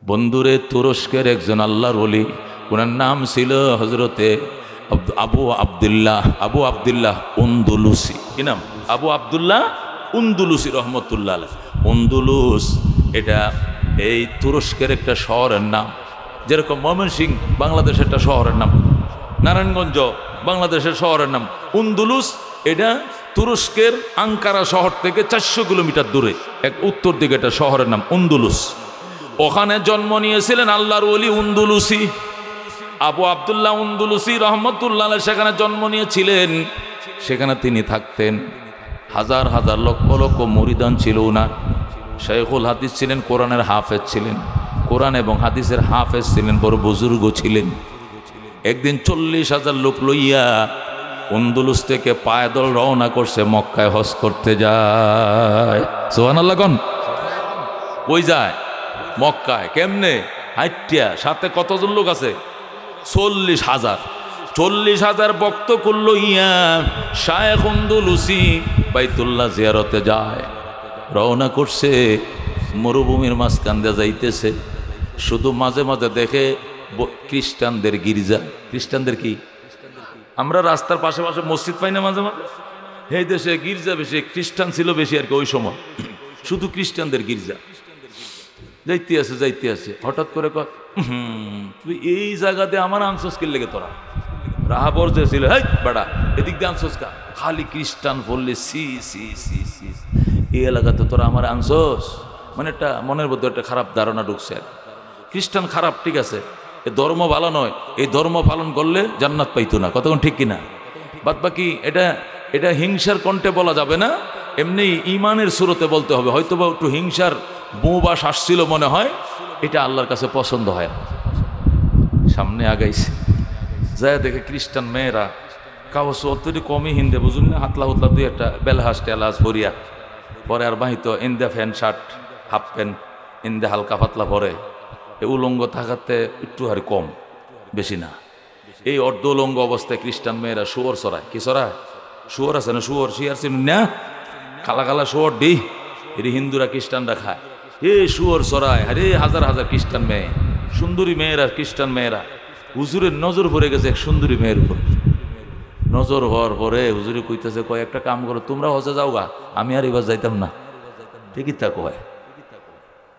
বন্ধুরে, তুরস্কের একজন আল্লাহর ওলি, ওনার নাম ছিল হজরতে আবু আবদুল্লাহ উন্দুলুসি। কি নাম? আবু আবদুল্লাহ উন্দুলুসি রহমতুল্লাহ আলাইহি। উন্দুলুস এটা এই তুরস্কের একটা শহরের নাম, যেরকম ময়মনসিংহ বাংলাদেশের একটা শহরের নাম, নারায়ণগঞ্জ বাংলাদেশের শহরের নাম। উন্দুলুস এটা তুরস্কের আঙ্কারা শহর থেকে 400 কিলোমিটার দূরে এক উত্তর দিকে একটা শহরের নাম উন্দুলুস। ওখানে জন্ম নিয়েছিলেন আল্লাহর ওলি উন্দুলুসি, আবু আবদুল্লাহ উন্দুলুসি রহমতুল্লাহ আলাইহি। সেখানে জন্ম নিয়েছিলেন, সেখানে তিনি থাকতেন। হাজার হাজার লক্ষ লক্ষ মুরিদান ছিল উনার। শাইখুল হাদিস ছিলেন, কোরআনের হাফেজ ছিলেন, কোরআন এবং হাদিসের হাফেজ ছিলেন, বড় বুজুর্গ ছিলেন। একদিন 40,000 লোক লইয়া উন্দুলুস থেকে পায়দল রওনা করছে, মক্কায় হজ করতে যায়। সুবহানাল্লাহ কোন? কই যায়? মক্কায়। কেমনে? হাইটিয়া। সাথে কতজন লোক আছে? 40,000। 40,000 ভক্ত করলো ইয়া শায়েখ উন্দুলুসি বাইতুল্লাহ জিয়ারতে যায়। রওনা করছে, মরুভূমির মাঝখান দিয়ে যাইতেছে। শুধু মাঝে মাঝে দেখে খ্রিস্টানদের গির্জা। খ্রিস্টানদের কি? আমরা রাস্তার পাশে পাশে মসজিদ পাই না মাঝে মাঝে? এই দেশে গির্জা বেশি, খ্রিস্টান ছিল বেশি আর কি ওই সময়। শুধু খ্রিস্টানদের গির্জা। যাইতে আছে হঠাৎ করে তুই এই জায়গাতে আমার আনসোস কে লেগে তোরা রাহাবর যে ছিল, হেই বেড়া এদিক দিয়ে আনসোস কা? খালি খ্রিস্টান বললে সি সি সি সি, এই এলাকাতে তোরা আমার আনসোস। মানে একটা মনের মধ্যে একটা খারাপ ধারণা ঢুকছে। খ্রিস্টান খারাপ, ঠিক আছে, এ ধর্ম ভালো নয়, এই ধর্ম পালন করলে জান্নাত পাইতো না। কতক্ষণ ঠিক কিনা? বাদ বাকি এটা হিংসার কণ্ঠে বলা যাবে না, এমনি ইমানের সুরতে বলতে হবে। হয়তো বা একটু হিংসার বউবাস আসছিল মনে হয়, এটা আল্লাহর কাছে পছন্দ হয় না। সামনে আগাইছে, যায় দেখে খ্রিস্টান মেয়েরা কাগজ অতটি কমই হিন্দে, বুঝুন না, হাতলা হুতলা দুই একটা বেলহাস টেলাস ভরিয়া পরে, আর বাহিত ইন্দে প্যান্ট শার্ট হাফ প্যান্ট ইন্দে হালকা পাতলা পরে, এ উলঙ্গ থাকাতে একটু আর কম, বেশি না। এই অর্ধ উলঙ্গ অবস্থায় খ্রিস্টান মেয়েরা শুয়োর চড়ায়। কি চড়ায়? শুয়োর আছে না? শুয়োর শিয়ার চিনুন না? কালা কালা শুয়োর দিই, এটি হিন্দুরা খ্রিস্টানরা খায়। এ শুয়োর চড়ায়। আরে হাজার হাজার খ্রিস্টান মেয়ে, সুন্দরী মেয়েরা, খ্রিস্টান মেয়েরা। হুজুরের নজর পড়ে গেছে এক সুন্দরী মেয়ের উপর। নজর হওয়ার পরে হুজুরে কইতেছে, কয় একটা কাম করো, তোমরা হজে যাও গা, আমি আর এবার যাইতাম না। ঠিকই তা কয়।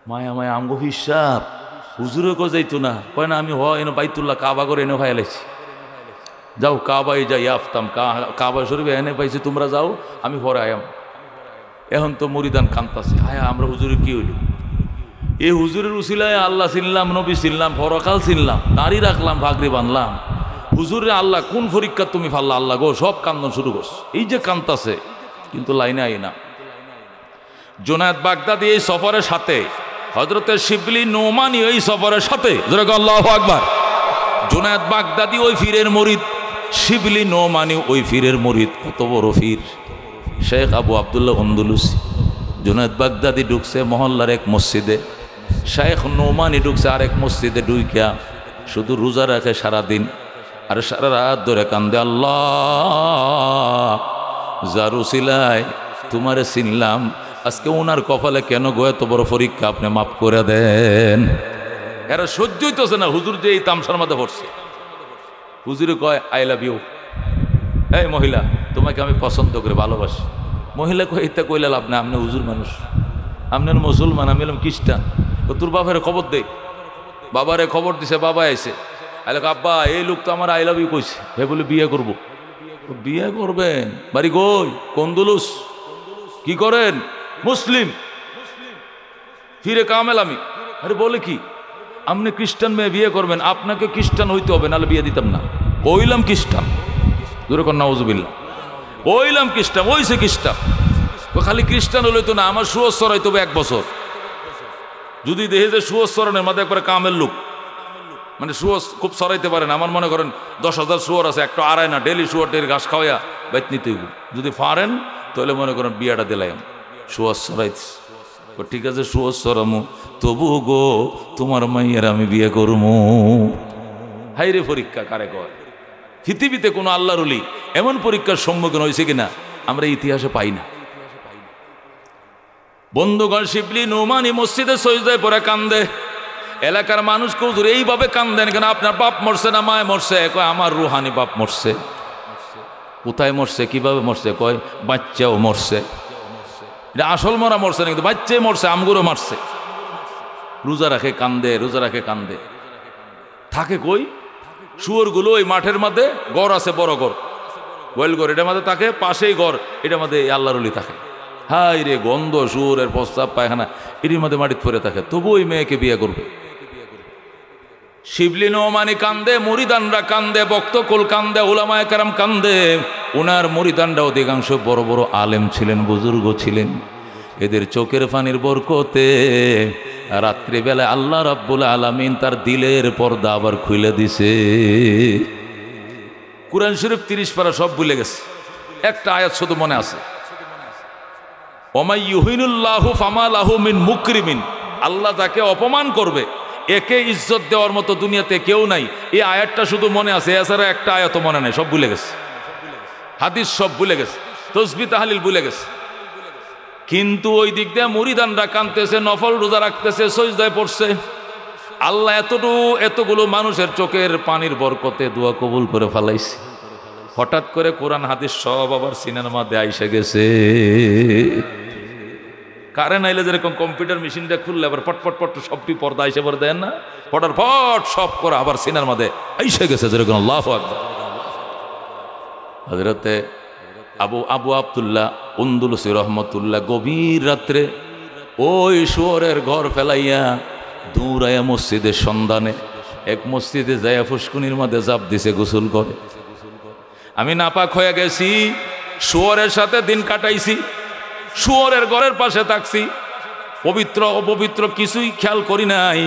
মায়া মায়া আমগো হিসাব। হুজুরে কো যাইতো না, কয় না আমি এনে বাইতুল্লাহ কাবা করে এনে ভাই এলাইছি, যাও কাবাই যাই আফতাম, কাবা শরীফে এনে পাইছি, তোমরা যাও, আমি পরে আয়াম। এখন তো মরিদান কান্তাছে, হায় আমরা হুজুরের কি হইল? এই হুজুরের উসিলায় আল্লাহ চিনলাম, নবী চিনলাম, পরকাল চিনলাম, দাড়ি রাখলাম, ভাগরি বানলাম। হুজুরে আল্লাহ কোন পরীক্ষা তুমি ফাল্লা আল্লাহ গো, সব কান্দন শুরু করছে। এই যে কান্তাছে, কিন্তু লাইনে আই না। জুনায়েদ বাগদাদি এই সফরের সাথে, হযরতে শিবলি নোমানি এই সফরের সাথে, আল্লাহু আকবার। জুনায়েদ বাগদাদি ওই ফিরের মুরিদ, শিবলি নোমানি ওই ফিরের মুরিদ। কত বড় ফির শেখ আবু আবদুল্লাহ উন্দুলুসি। জুনায়েদ বাগদাদি ঢুকছে মহল্লার এক মসজিদে, শেখ নোমানি ঢুকছে আরেক মসজিদে। ঢুইকা শুধু রোজা রাখে সারাদিন, আর সারা রাত ধরে কান্দে, আল্লাহ যার উসিলায় তোমারে চিনলাম, আজকে ওনার কপালে কেন গো এত বড় পরীক্ষা, আপনি মাফ করে দেন। এরা সহ্য হইতেছে না, হুজুর যে এই তামসার মধ্যে পড়ছে। হুজুরে কয়, আই লাভ ইউ। এই মহিলা, তোমাকে আমি পছন্দ করে ভালোবাসি। মহিলা কয়, এটা কইলে লাভ না, আপনি হুজুর মানুষ, আপনার মুসলমান, আমি এলাম খ্রিস্টান। তোর বাবারে খবর দে। বাবারে খবর দিছে, বাবা আইছে। আইলে আব্বা, এই লোক তো আমার আই লাভ ইউ কইছে, হে বলে বিয়ে করবো। বিয়ে করবেন? বাড়ি কই? উন্দুলুস। কি করেন? মুসলিম। ফিরে কামেল আমি। আরে বলে কি, আপনি খ্রিস্টান মেয়ে বিয়ে করবেন, আপনাকে খ্রিস্টান হইতে হবে, নাহলে বিয়ে দিতাম না। কইলাম খ্রিস্টান, দূরে কর নাউজুবিল্লাহ। কইলাম খ্রিস্টান, ওইছে খ্রিস্টান। খালি খ্রিস্টান হলে তো না, আমার সুয়স চড়াইতে হবে 1 বছর। যদি দেখে যে সুয়স চড়ানোর মাঝে একবারে কামের লোক, মানে সুয়স খুব চড়াইতে পারেন, আমার মনে করেন 10,000 শুয়োর আছে, একটা আড়াই না, ডেলি শুয়োরটির ঘাস খাওয়াইয়া বাইত নিতে হইব। যদি পারেন তাহলে মনে করেন বিয়াটা দিলাম, সুয়স চড়াইছি। ঠিক আছে সুয়স চড়ামু, তবু গো তোমার মাইয়ের আমি বিয়ে করবো। হাইরে পরীক্ষা কারে কয়? পৃথিবীতে কোনো আল্লাহর ওলি এমন পরীক্ষার সম্মুখীন হয়েছে কিনা আমরা ইতিহাসে পাই না। বন্ধুগণ, শিবলি নোমানি মসজিদে সজদায় পড়ে কান্দে। এলাকার মানুষকে হুজুর এইভাবে কান্দেন কেন? আপনার বাপ মরছে না মায় মরছে? কয় আমার রুহানি বাপ মরছে। কোথায় মরছে, কিভাবে মরছে? কয় বাচ্চাও মরছে। এটা আসল মরা মরছে না, কিন্তু বাচ্চাই মরছে, আমগুলো মারছে। রোজা রাখে কান্দে, রোজা রাখে কান্দে। থাকে কই? শুয়োরগুলো ওই মাঠের মধ্যে গড় আছে, বড় গড়, গোয়াল গড়, এটার মধ্যে থাকে, পাশেই গড়, এটার মধ্যে আল্লাহর ওলি থাকে। হাই রে গন্ধ, শুয়োরের প্রস্তাব, পায়খানা এটির মধ্যে মাটিতে পড়ে থাকে, তবু ওই মেয়েকে বিয়ে করবে। শিবলি নোমানি কান্দে, মুরিদানরা কান্দে, বক্তকুল কান্দে, উলামায়ে কেরাম কান্দে। ওনার মুরিদানরা অধিকাংশ বড় বড় আলেম ছিলেন, বুজুর্গ ছিলেন। এদের চোখের পানির বরকতে রাত্রিবেলা আল্লাহ রাব্বুল আলামিন তার দিলের পর্দা আবার খুলে দিছে। কুরআন শরীফ 30 পারা সব ভুলে গেছে, একটা আয়াত শুধু মনে আছে, ওমাই ইউহিনুল্লাহু ফামা লাহু মিন মুকরিমিন। আল্লাহ যাকে অপমান করবে একে ইজ্জত দেওয়ার মতো দুনিয়াতে কেউ নাই। এই আয়াতটা শুধু মনে আছে, এছাড়া একটা আয়াতও মনে নাই, সব ভুলে গেছে। হাদিস সব ভুলে গেছে, তসবিহ তাহলিল ভুলে গেছে। কিন্তু ওই দিক দিয়ে মুরিদানরা কাঁদতেছে, নফল রোজা রাখতেছে, সজদায় পড়ছে। আল্লাহ এতগুলো মানুষের চোখের পানির বরকতে দোয়া কবুল করে ফেলাইছে। হঠাৎ করে কোরআন হাদিস সব আবার সিনেমার মধ্যে আইসে গেছে। কারেন্ট আইলে যেরকম কম্পিউটার মেশিনটা খুললে আবার পটপট পট সবটি পর্দা আইসে পরে দেন না, পটার পট সব করে আবার সিনেমার মধ্যে আইসে গেছে যেরকম। আল্লাহু আকবার। হযরতে আবু আব্দুল্লাহ উন্দুলুসি রহমতুল্লাহ গভীর রাত্রে ওই শুয়োরের ঘর ফেলাইয়া দৌড়াইয়া মসজিদের সন্ধানে এক মসজিদে যাইয়া ফুসকুনির মধ্যে জাপ দিছে গোসল করে। আমি নাপাক হয়ে গেছি, শুয়োরের সাথে দিন কাটাইছি, শুয়োরের ঘরের পাশে থাকছি, পবিত্র অপবিত্র কিছুই খেয়াল করি নাই।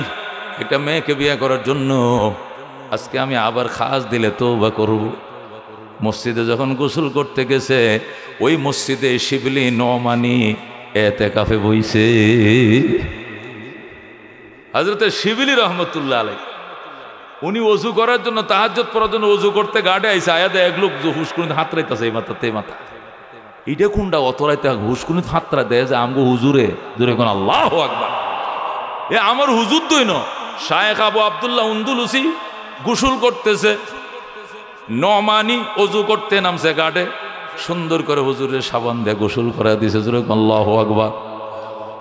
একটা মেয়েকে বিয়ে করার জন্য আজকে আমি আবার খাস দিলে তওবা করব। মসজিদে যখন গোসল করতে গেছে, ওই মসজিদে শিবলি নোমানি এতেকাফে বইছে। হযরতে শিবলি রহমতুল্লাহ আলাইহি উনি ওযু করার জন্য, তাহাজ্জুদ পড়ার জন্য ওযু করতে গাড়ে আইসা, আয়াতে এক লোক হুসকুনিতে হাত রাইতাছে, এই মাথা তে মাথা, এটা কোনটা অত রাইতে হুসকুনিতে হাত রাই দেয় যে আমগো হুজুরে জোরে কোন আল্লাহু আকবার। এ আমার হুজুর দইন শায়েখ আবু আব্দুল্লাহ উন্দুলুসি গোসল করতেছে, নোমানি ওযু করতে নামছে গাড়ে, সুন্দর করে হুজুরের সাবান দিয়ে গোসল করায় দিছে, জোরে কোন আল্লাহু আকবার।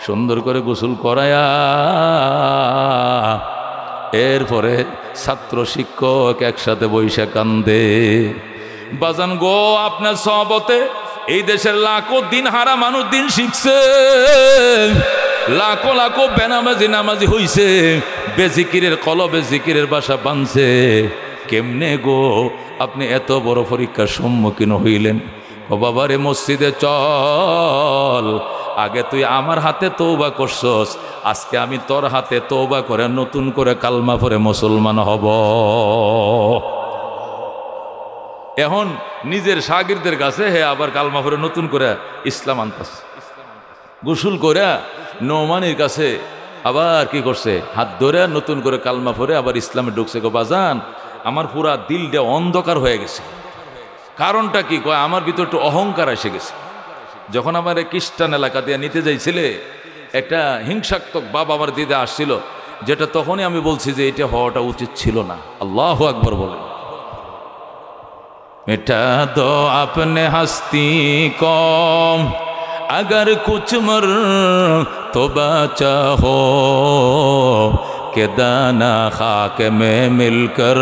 সুন্দর করে গোসল করায়া এরপরে ছাত্র শিক্ষক একসাথে বৈশা কান্দে। বাজান গো, আপনার সহবতে এই দেশের লাখো দিন হারা মানুষ দিন শিখছে, লাখো লাখো বেনামাজি নামাজি হইছে, বেজিকিরের কলবে জিকিরের বাসা বানছে। কেমনে গো আপনি এত বড় পরীক্ষার সম্মুখীন হইলেন? ও বাবারে মসজিদে চল, আগে তুই আমার হাতে তওবা করছস, আজকে আমি তোর হাতে তওবা করে নতুন করে কালমা পড়ে মুসলমান হব। এখন নিজের শাগিরদের কাছে হে আবার কালমা পড়ে নতুন করে ইসলাম আনতাস। গোসল করে নোমানির কাছে আবার কি করছে, হাত ধরে নতুন করে কালমা পড়ে আবার ইসলামে ঢুকছে। গো বাজান, আমার পুরা দিলটা অন্ধকার হয়ে গেছে। কারণটা কি? কয় আমার ভিতর একটু অহংকার এসে গেছে। যখন আমার খ্রিস্টান এলাকা দিয়ে নিতে যাইছিলে, একটা হিংসাত্মক বাবা আমার দিদে আসছিল, যেটা তখনই আমি বলছি যে এটা হওয়াটা উচিত ছিল না। আল্লাহু আকবার বলেন। এটা দো আপনে হস্তি কম अगर कुछ मर तो बचा हो के दाना खाक में मिलकर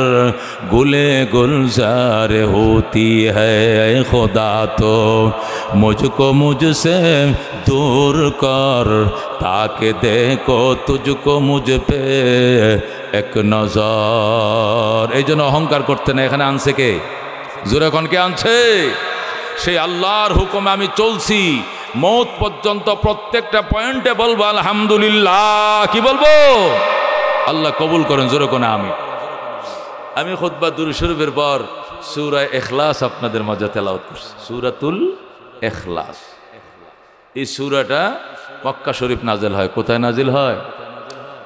गुले गुलजार होती है। खुदा तो मुझको मुझसे दूर कर ताकि देखो तुझको मुझ पे एक नजर। এই জন্য অহংকার করতে না, এখানে আনছে কে? জোরে কোন কে আনছে? সেই আল্লাহর হুকুমে আমি চলছি, মৌত পর্যন্ত প্রত্যেকটা পয়েন্টে বলবো আলহামদুলিল্লাহ। কি বলবো? আল্লাহ কবুল করেন, জোরে কোন আমি। আমি খুতবা দুরূদ শরীফের পর সূরা ইখলাস আপনাদের মাঝে তেলাওয়াত করছি, সূরাতুল ইখলাস। এই সূরাটা মক্কা শরীফ নাজিল হয়। কোথায় নাজিল হয়?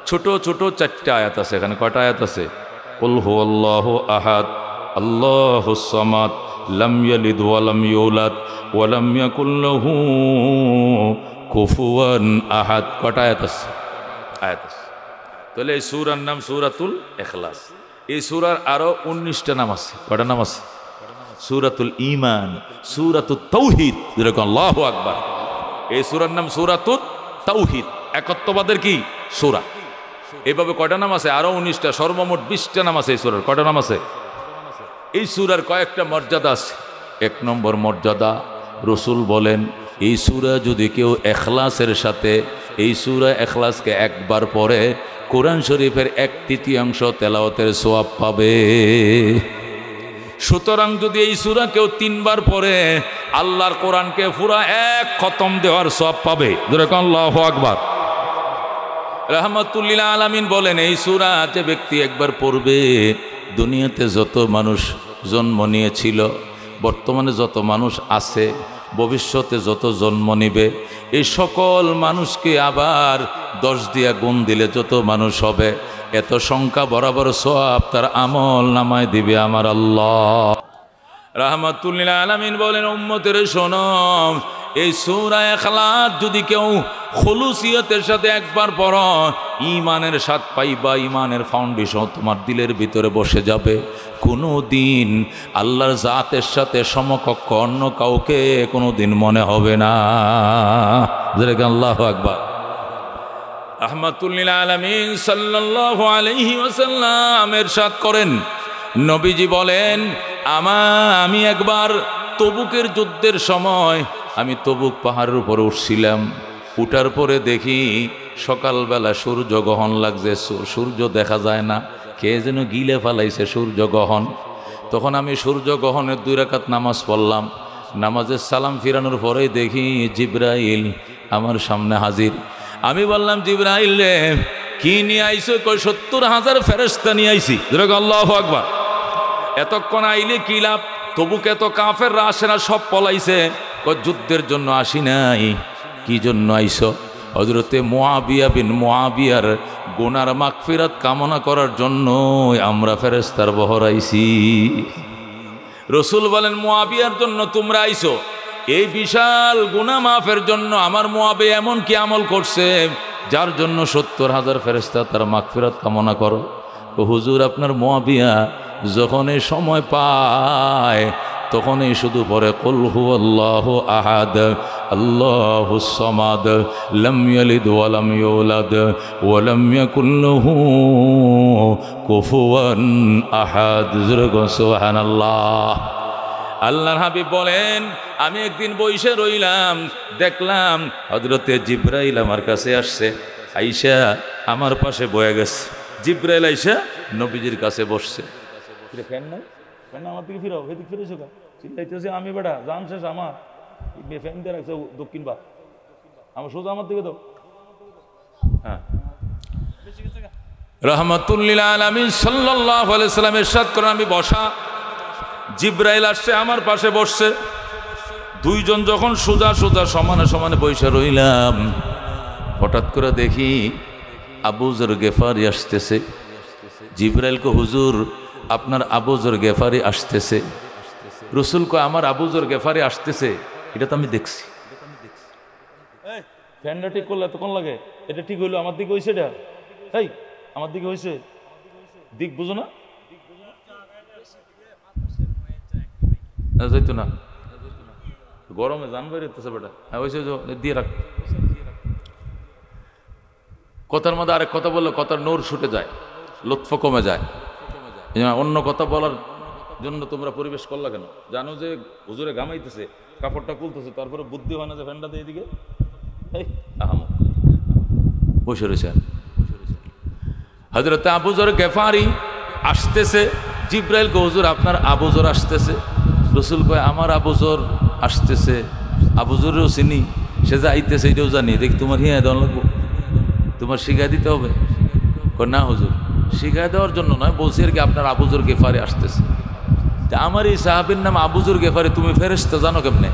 ছোট ছোট 4টা আয়াত আছে। এখানে কয়টা আয়াত আছে? কুল হুয়াল্লাহু আহাদ আল্লাহুস সামাদ লাম ইয়ালিদ ওয়া লাম ইউলাদ ওয়া লাম ইয়াকুল লাহু কুফুয়ান আহাদ। কয়টা আয়াত আছে? আয়াত আছে। তো তাহলে এই সূরার নাম সূরাতুল ইখলাস। এই সূরার আরো 19টা নাম আছে। কয়টা নাম আছে? সূরাতুল ঈমান, সূরাতুত তাওহীদ, যেরকম আল্লাহু আকবার। এই সূরার নাম সূরাতুত তাওহীদ, একত্ববাদের কি সূরা। এইভাবে কয়টা নাম আছে? আরো 19টা, সর্বমোট 20টা নাম আছে এই সূরার। কয়টা নাম আছে? এই সূরার কয়েকটা মর্যাদা আছে। 1 নম্বর মর্যাদা, রাসূল বলেন এই সূরা যদি কেউ ইখলাসের সাথে, এই সূরা ইখলাসকে একবার পড়ে কোরআন শরীফের 1/3 তেলাওয়াতের সওয়াব পাবে। সুতরাং যদি এই সূরা কেউ 3 বার পড়ে আল্লাহর কোরআনকে পুরা 1 খতম দেওয়ার সওয়াব পাবে। যেরকম আল্লাহু আকবার। রাহমাতুল লিল আলামিন বলেন এই সূরা যে ব্যক্তি একবার পড়বে, দুনিয়াতে যত মানুষ জন্ম নিয়েছিল, বর্তমানে যত মানুষ আছে, ভবিষ্যতে যত জন্ম নিবে, এই সকল মানুষকে আবার 10 দিয়া গুণ দিলে যত মানুষ হবে, এত সংখ্যা বরাবর সওয়াব তার আমল নামায় দিবে আমার আল্লাহ। রাহমাতুল লিল আলামিন বলেন উম্মতের শোনো, এই সূরা ইখলাস যদি কেউ খুলুসিয়তের সাথে একবার পড়ো, ঈমানের স্বাদ পাইবা, ঈমানের ফাউন্ডেশন তোমার দিলের ভিতরে বসে যাবে। কোনো দিন আল্লাহর জাতের সাথে সমকক্ষ অন্য কাউকে কোনো দিন মনে হবে না। আল্লাহু আকবার। রাহমাতুল লিল আলামিন সাল্লাল্লাহু আলাইহি ওয়াসাল্লাম ইরশাদ করেন, নবীজি বলেন আমি একবার তবুকের যুদ্ধের সময় আমি তবুক পাহাড়ের উপরে উঠছিলাম। উঠার পরে দেখি সকালবেলা সূর্য গ্রহণ লাগছে, সূর্য দেখা যায় না, কে যেন গিলে ফেলাইছে সূর্য গ্রহণ। তখন আমি সূর্য গ্রহণের 2 রাকাত নামাজ পড়লাম। নামাজের সালাম ফিরানোর পরেই দেখি জিবরাইল আমার সামনে হাজির। আমি বললাম জিবরাইল রে কি নিয়ে আইছো? কই 70,000 ফেরেশতা নিয়ে আইছি। আল্লাহু আকবার। এতক্ষণ আইলে কি লাভ? তবুকে তো কাফেররা আসে না, সব পলাইছে। যুদ্ধের জন্য আসি নাই। কি জন্য আইছো? হযরতে মুআবিয়া বিন মুআবিয়ার গুনার মাগফিরাত কামনা করার জন্য আমরা ফেরেশতার বহর আইছি। রাসূল বলেন মুআবিয়ার জন্য তোমরা আইছো? এই বিশাল গুনাহ মাফের জন্য। আমার মুআবিয়া এমন কি আমল করছে যার জন্য 70,000 ফেরেশতা তার মাগফিরাত কামনা করো? হুজুর আপনার মুআবিয়া যখন এই সময় পায় তখনই শুধু পরে কুল হুয়াল্লাহু আহাদ আল্লাহুস সামাদ লাম ইয়ালিদ ওয়া লাম ইউলাদ ওয়া লাম ইয়াকুল লাহু কুফুয়ান আহাদ। সুবহানাল্লাহ। আল্লাহর হাবিব বলেন আমি একদিন বসে রইলাম, দেখলাম হযরতে জিবরাইল আমার কাছে আসছে, আইসা আমার পাশে বয়ে গেছে। জিবরাইল আইসা নবীজির কাছে বসছে। ফ্যান নাই, ফ্যান আমার দিকে ফিরাও, এদিকে ফিরেছো কা? চিল্লাইতেছে আমি বেটা জান শেষ আমার ফ্যান দিয়ে রাখছে দক্ষিণ বা আমার সোজা আমার দিকে তো। হ্যাঁ, রাহমাতুল লিল আলামিন সাল্লাল্লাহু আলাইহি সাল্লাম ইরশাদ করেন আমি বসা, জিবরাইল আসছে আমার পাশে বসছে। 2 জন যখন সোজা সোজা সমানে সমানে বসে রইলাম, হঠাৎ করে দেখি আবু যর গেফারি আসতেছে। জিবরাইল কো হুজুর আপনার আবু যর গেফারি আসতেছে। রাসূল কো আমার আবু যর গেফারি আসতেছে, এটা তো আমি দেখছি। ফ্যানটা ঠিক করলে এতক্ষণ লাগে? এটা ঠিক হইলো? আমার দিকে হয়েছে? এটা এই আমার দিকে হয়েছে? দিক বুঝো না? যাইতো না, গরমে জান বেরোতেছে বেটা। হ্যাঁ হয়েছে, দিয়ে রাখ। কথার মধ্যে আরেক কথা বললে কথার নূর ছুটে যায়, লুৎফ কমে যায়। অন্য কথা বলার জন্য তোমরা পরিবেশ করলা কেন? জানো যে হুজুরে ঘামাইতেছে, কাপড়টা খুলতেছে, তারপরে বুদ্ধি হয় না যে ফ্যানটা দিয়ে দিকে বসে রয়েছেন। হযরত আবু যর গেফারি আসতেছে। জিবরাইল কো হুজুর আপনার আবু যর আসতেছে। রাসূল কয় আমার আবু যর আসতেছে, আবু যরেও চিনি, সে যে আইতেছে এটাও জানি, দেখি তোমার হিয়া দেওয়া লাগবো, তোমার শিখাই দিতে হবে? না হুজুর শিখাই দেওয়ার জন্য নয়, বলছি আর কি আপনার আবু যর গেফারি আসতেছে। আমার এই সাহাবীর নাম আবু যর গেফারি, তুমি ফেরেশতা জানো কেমনে?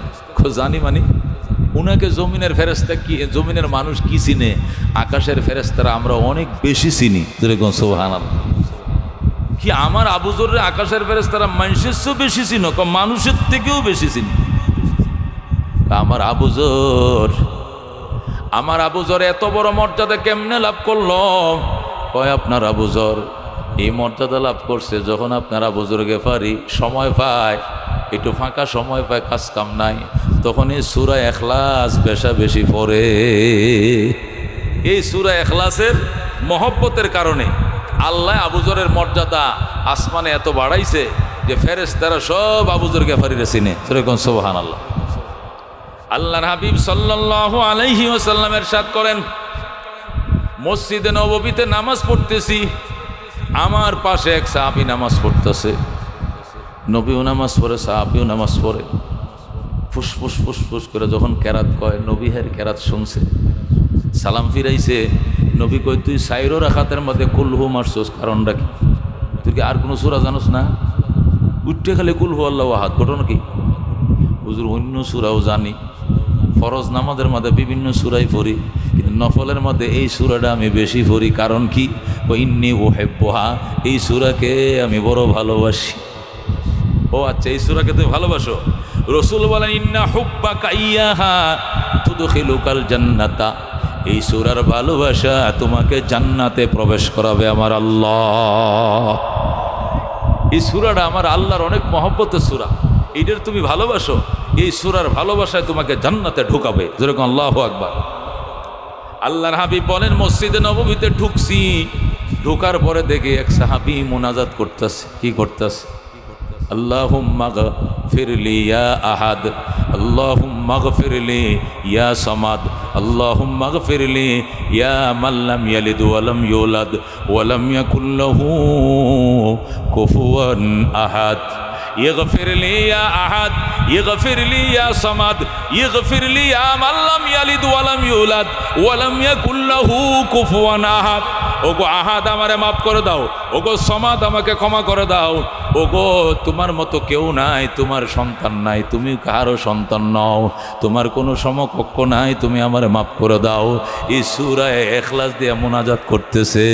জানি মানে উনাকে জমিনের ফেরেশতা কি, জমিনের মানুষ কি চিনে, আকাশের ফেরেশতারা আমরা অনেক বেশি চিনি। সুবহানাল্লাহ। কি আমার আবু যরের আকাশের ফেরেশতারা মানুষের চেয়েও বেশি চিনো? মানুষের থেকেও বেশি চিনি। আমার আবু যর এত বড় মর্যাদা কেমনে লাভ করলো? কয় আপনার আবু যর এই মর্যাদা লাভ করছে যখন আপনার আবু যর গেফারি সময় পায়, একটু ফাঁকা সময় পায়, কাজ কাম নাই, তখন এই সূরা ইখলাস বেশা বেশি পড়ে। এই সূরা ইখলাসের মহব্বতের কারণে আল্লাহ আবু যরের মর্যাদা আসমানে এত বাড়াইছে যে ফেরেশতারা সব আবু যর গেফারিরে চিনে। সেরকম সুবহানাল্লাহ। আল্লাহর হাবিব সাল্লাল্লাহু আলাইহি ওয়াসাল্লাম ইরশাদ করেন, মসজিদে নববীতে নামাজ পড়তেছি, আমার পাশে এক সাহাবী নামাজ পড়তেছে। নবীও নামাজ পড়ে, সাহাবীও নামাজ পড়ে। ফুসফুস ফুসফুস করে যখন কেরাত কয়, নবী হের কেরাত শুনছে, সালাম ফিরাইছে। নবী কই, তুই সাইরো রাখাতের মধ্যে কুলহু মারছস, কারণটা কি? তুই কি আর কোনো সূরা জানোস না? উঠতে খালি কুলহু আল্লাহু আহাদ, ঘটনা কি? হুজুর অন্য সূরাও জানি, ফরজ নামাজের মধ্যে বিভিন্ন সূরাই পড়ি, কিন্তু নফলের মধ্যে এই সূরাটা আমি বেশি পড়ি। কারণ কি? ইন্নী উহিব্বুহা, এই সূরাকে আমি বড় ভালোবাসি। ও আচ্ছা, এই সূরাকে তুমি ভালোবাসো? রাসূল বলেন, ইন্না হুব্বাকা ইয়্যাহা তুদখিলুকাল জান্নাতা, এই সূরার ভালোবাসা তোমাকে জান্নাতে প্রবেশ করাবে আমার আল্লাহ। এই সূরাটা আমার আল্লাহর অনেক মহব্বতের সূরা, এইটার তুমি ভালোবাসো, এই সূরার ভালোবাসায় তোমাকে জান্নাতে ঢুকাবে। যেরকম আল্লাহু আকবার। আল্লাহর হাবিব বলেন, মসজিদে নববীতে ঢুকছি, ঢোকার পরে দেখি এক সাহাবী মুনাজাত করতেছে। কি করতেছে? আল্লাহুম্মা গফিরলি ইয়া আহাদ, আল্লাহুম্মা গফিরলি ইয়া সামাদ, আল্লাহুম্মা গফিরলি ইয়া মান লাম ইয়ালিদ ওয়া লাম ইউলাদ ওয়া লাম ইয়াকুল লাহু কুফুয়ান আহাদ। ইগফির লি ইয়া আহাদ, ইগফির লি ইয়া সামাদ, ইগফির লি ইয়া মান লাম ইয়ালিদ ওয়া লাম ইউলাদ ওয়া লাম ইয়াকুল লাহু কুফুয়ান আহাদ। ওগো আহাদ, আমারে মাফ করে দাও। ওগো সামাদ, আমাকে ক্ষমা করে দাও। ওগো তোমার মতো কেউ নাই, তোমার সন্তান নাই, তুমি কারো সন্তান নও, তোমার কোনো সমকক্ষ নাই, তুমি আমারে মাফ করে দাও। এই সূরা ইখলাস দিয়ে মুনাজাত করতেছে।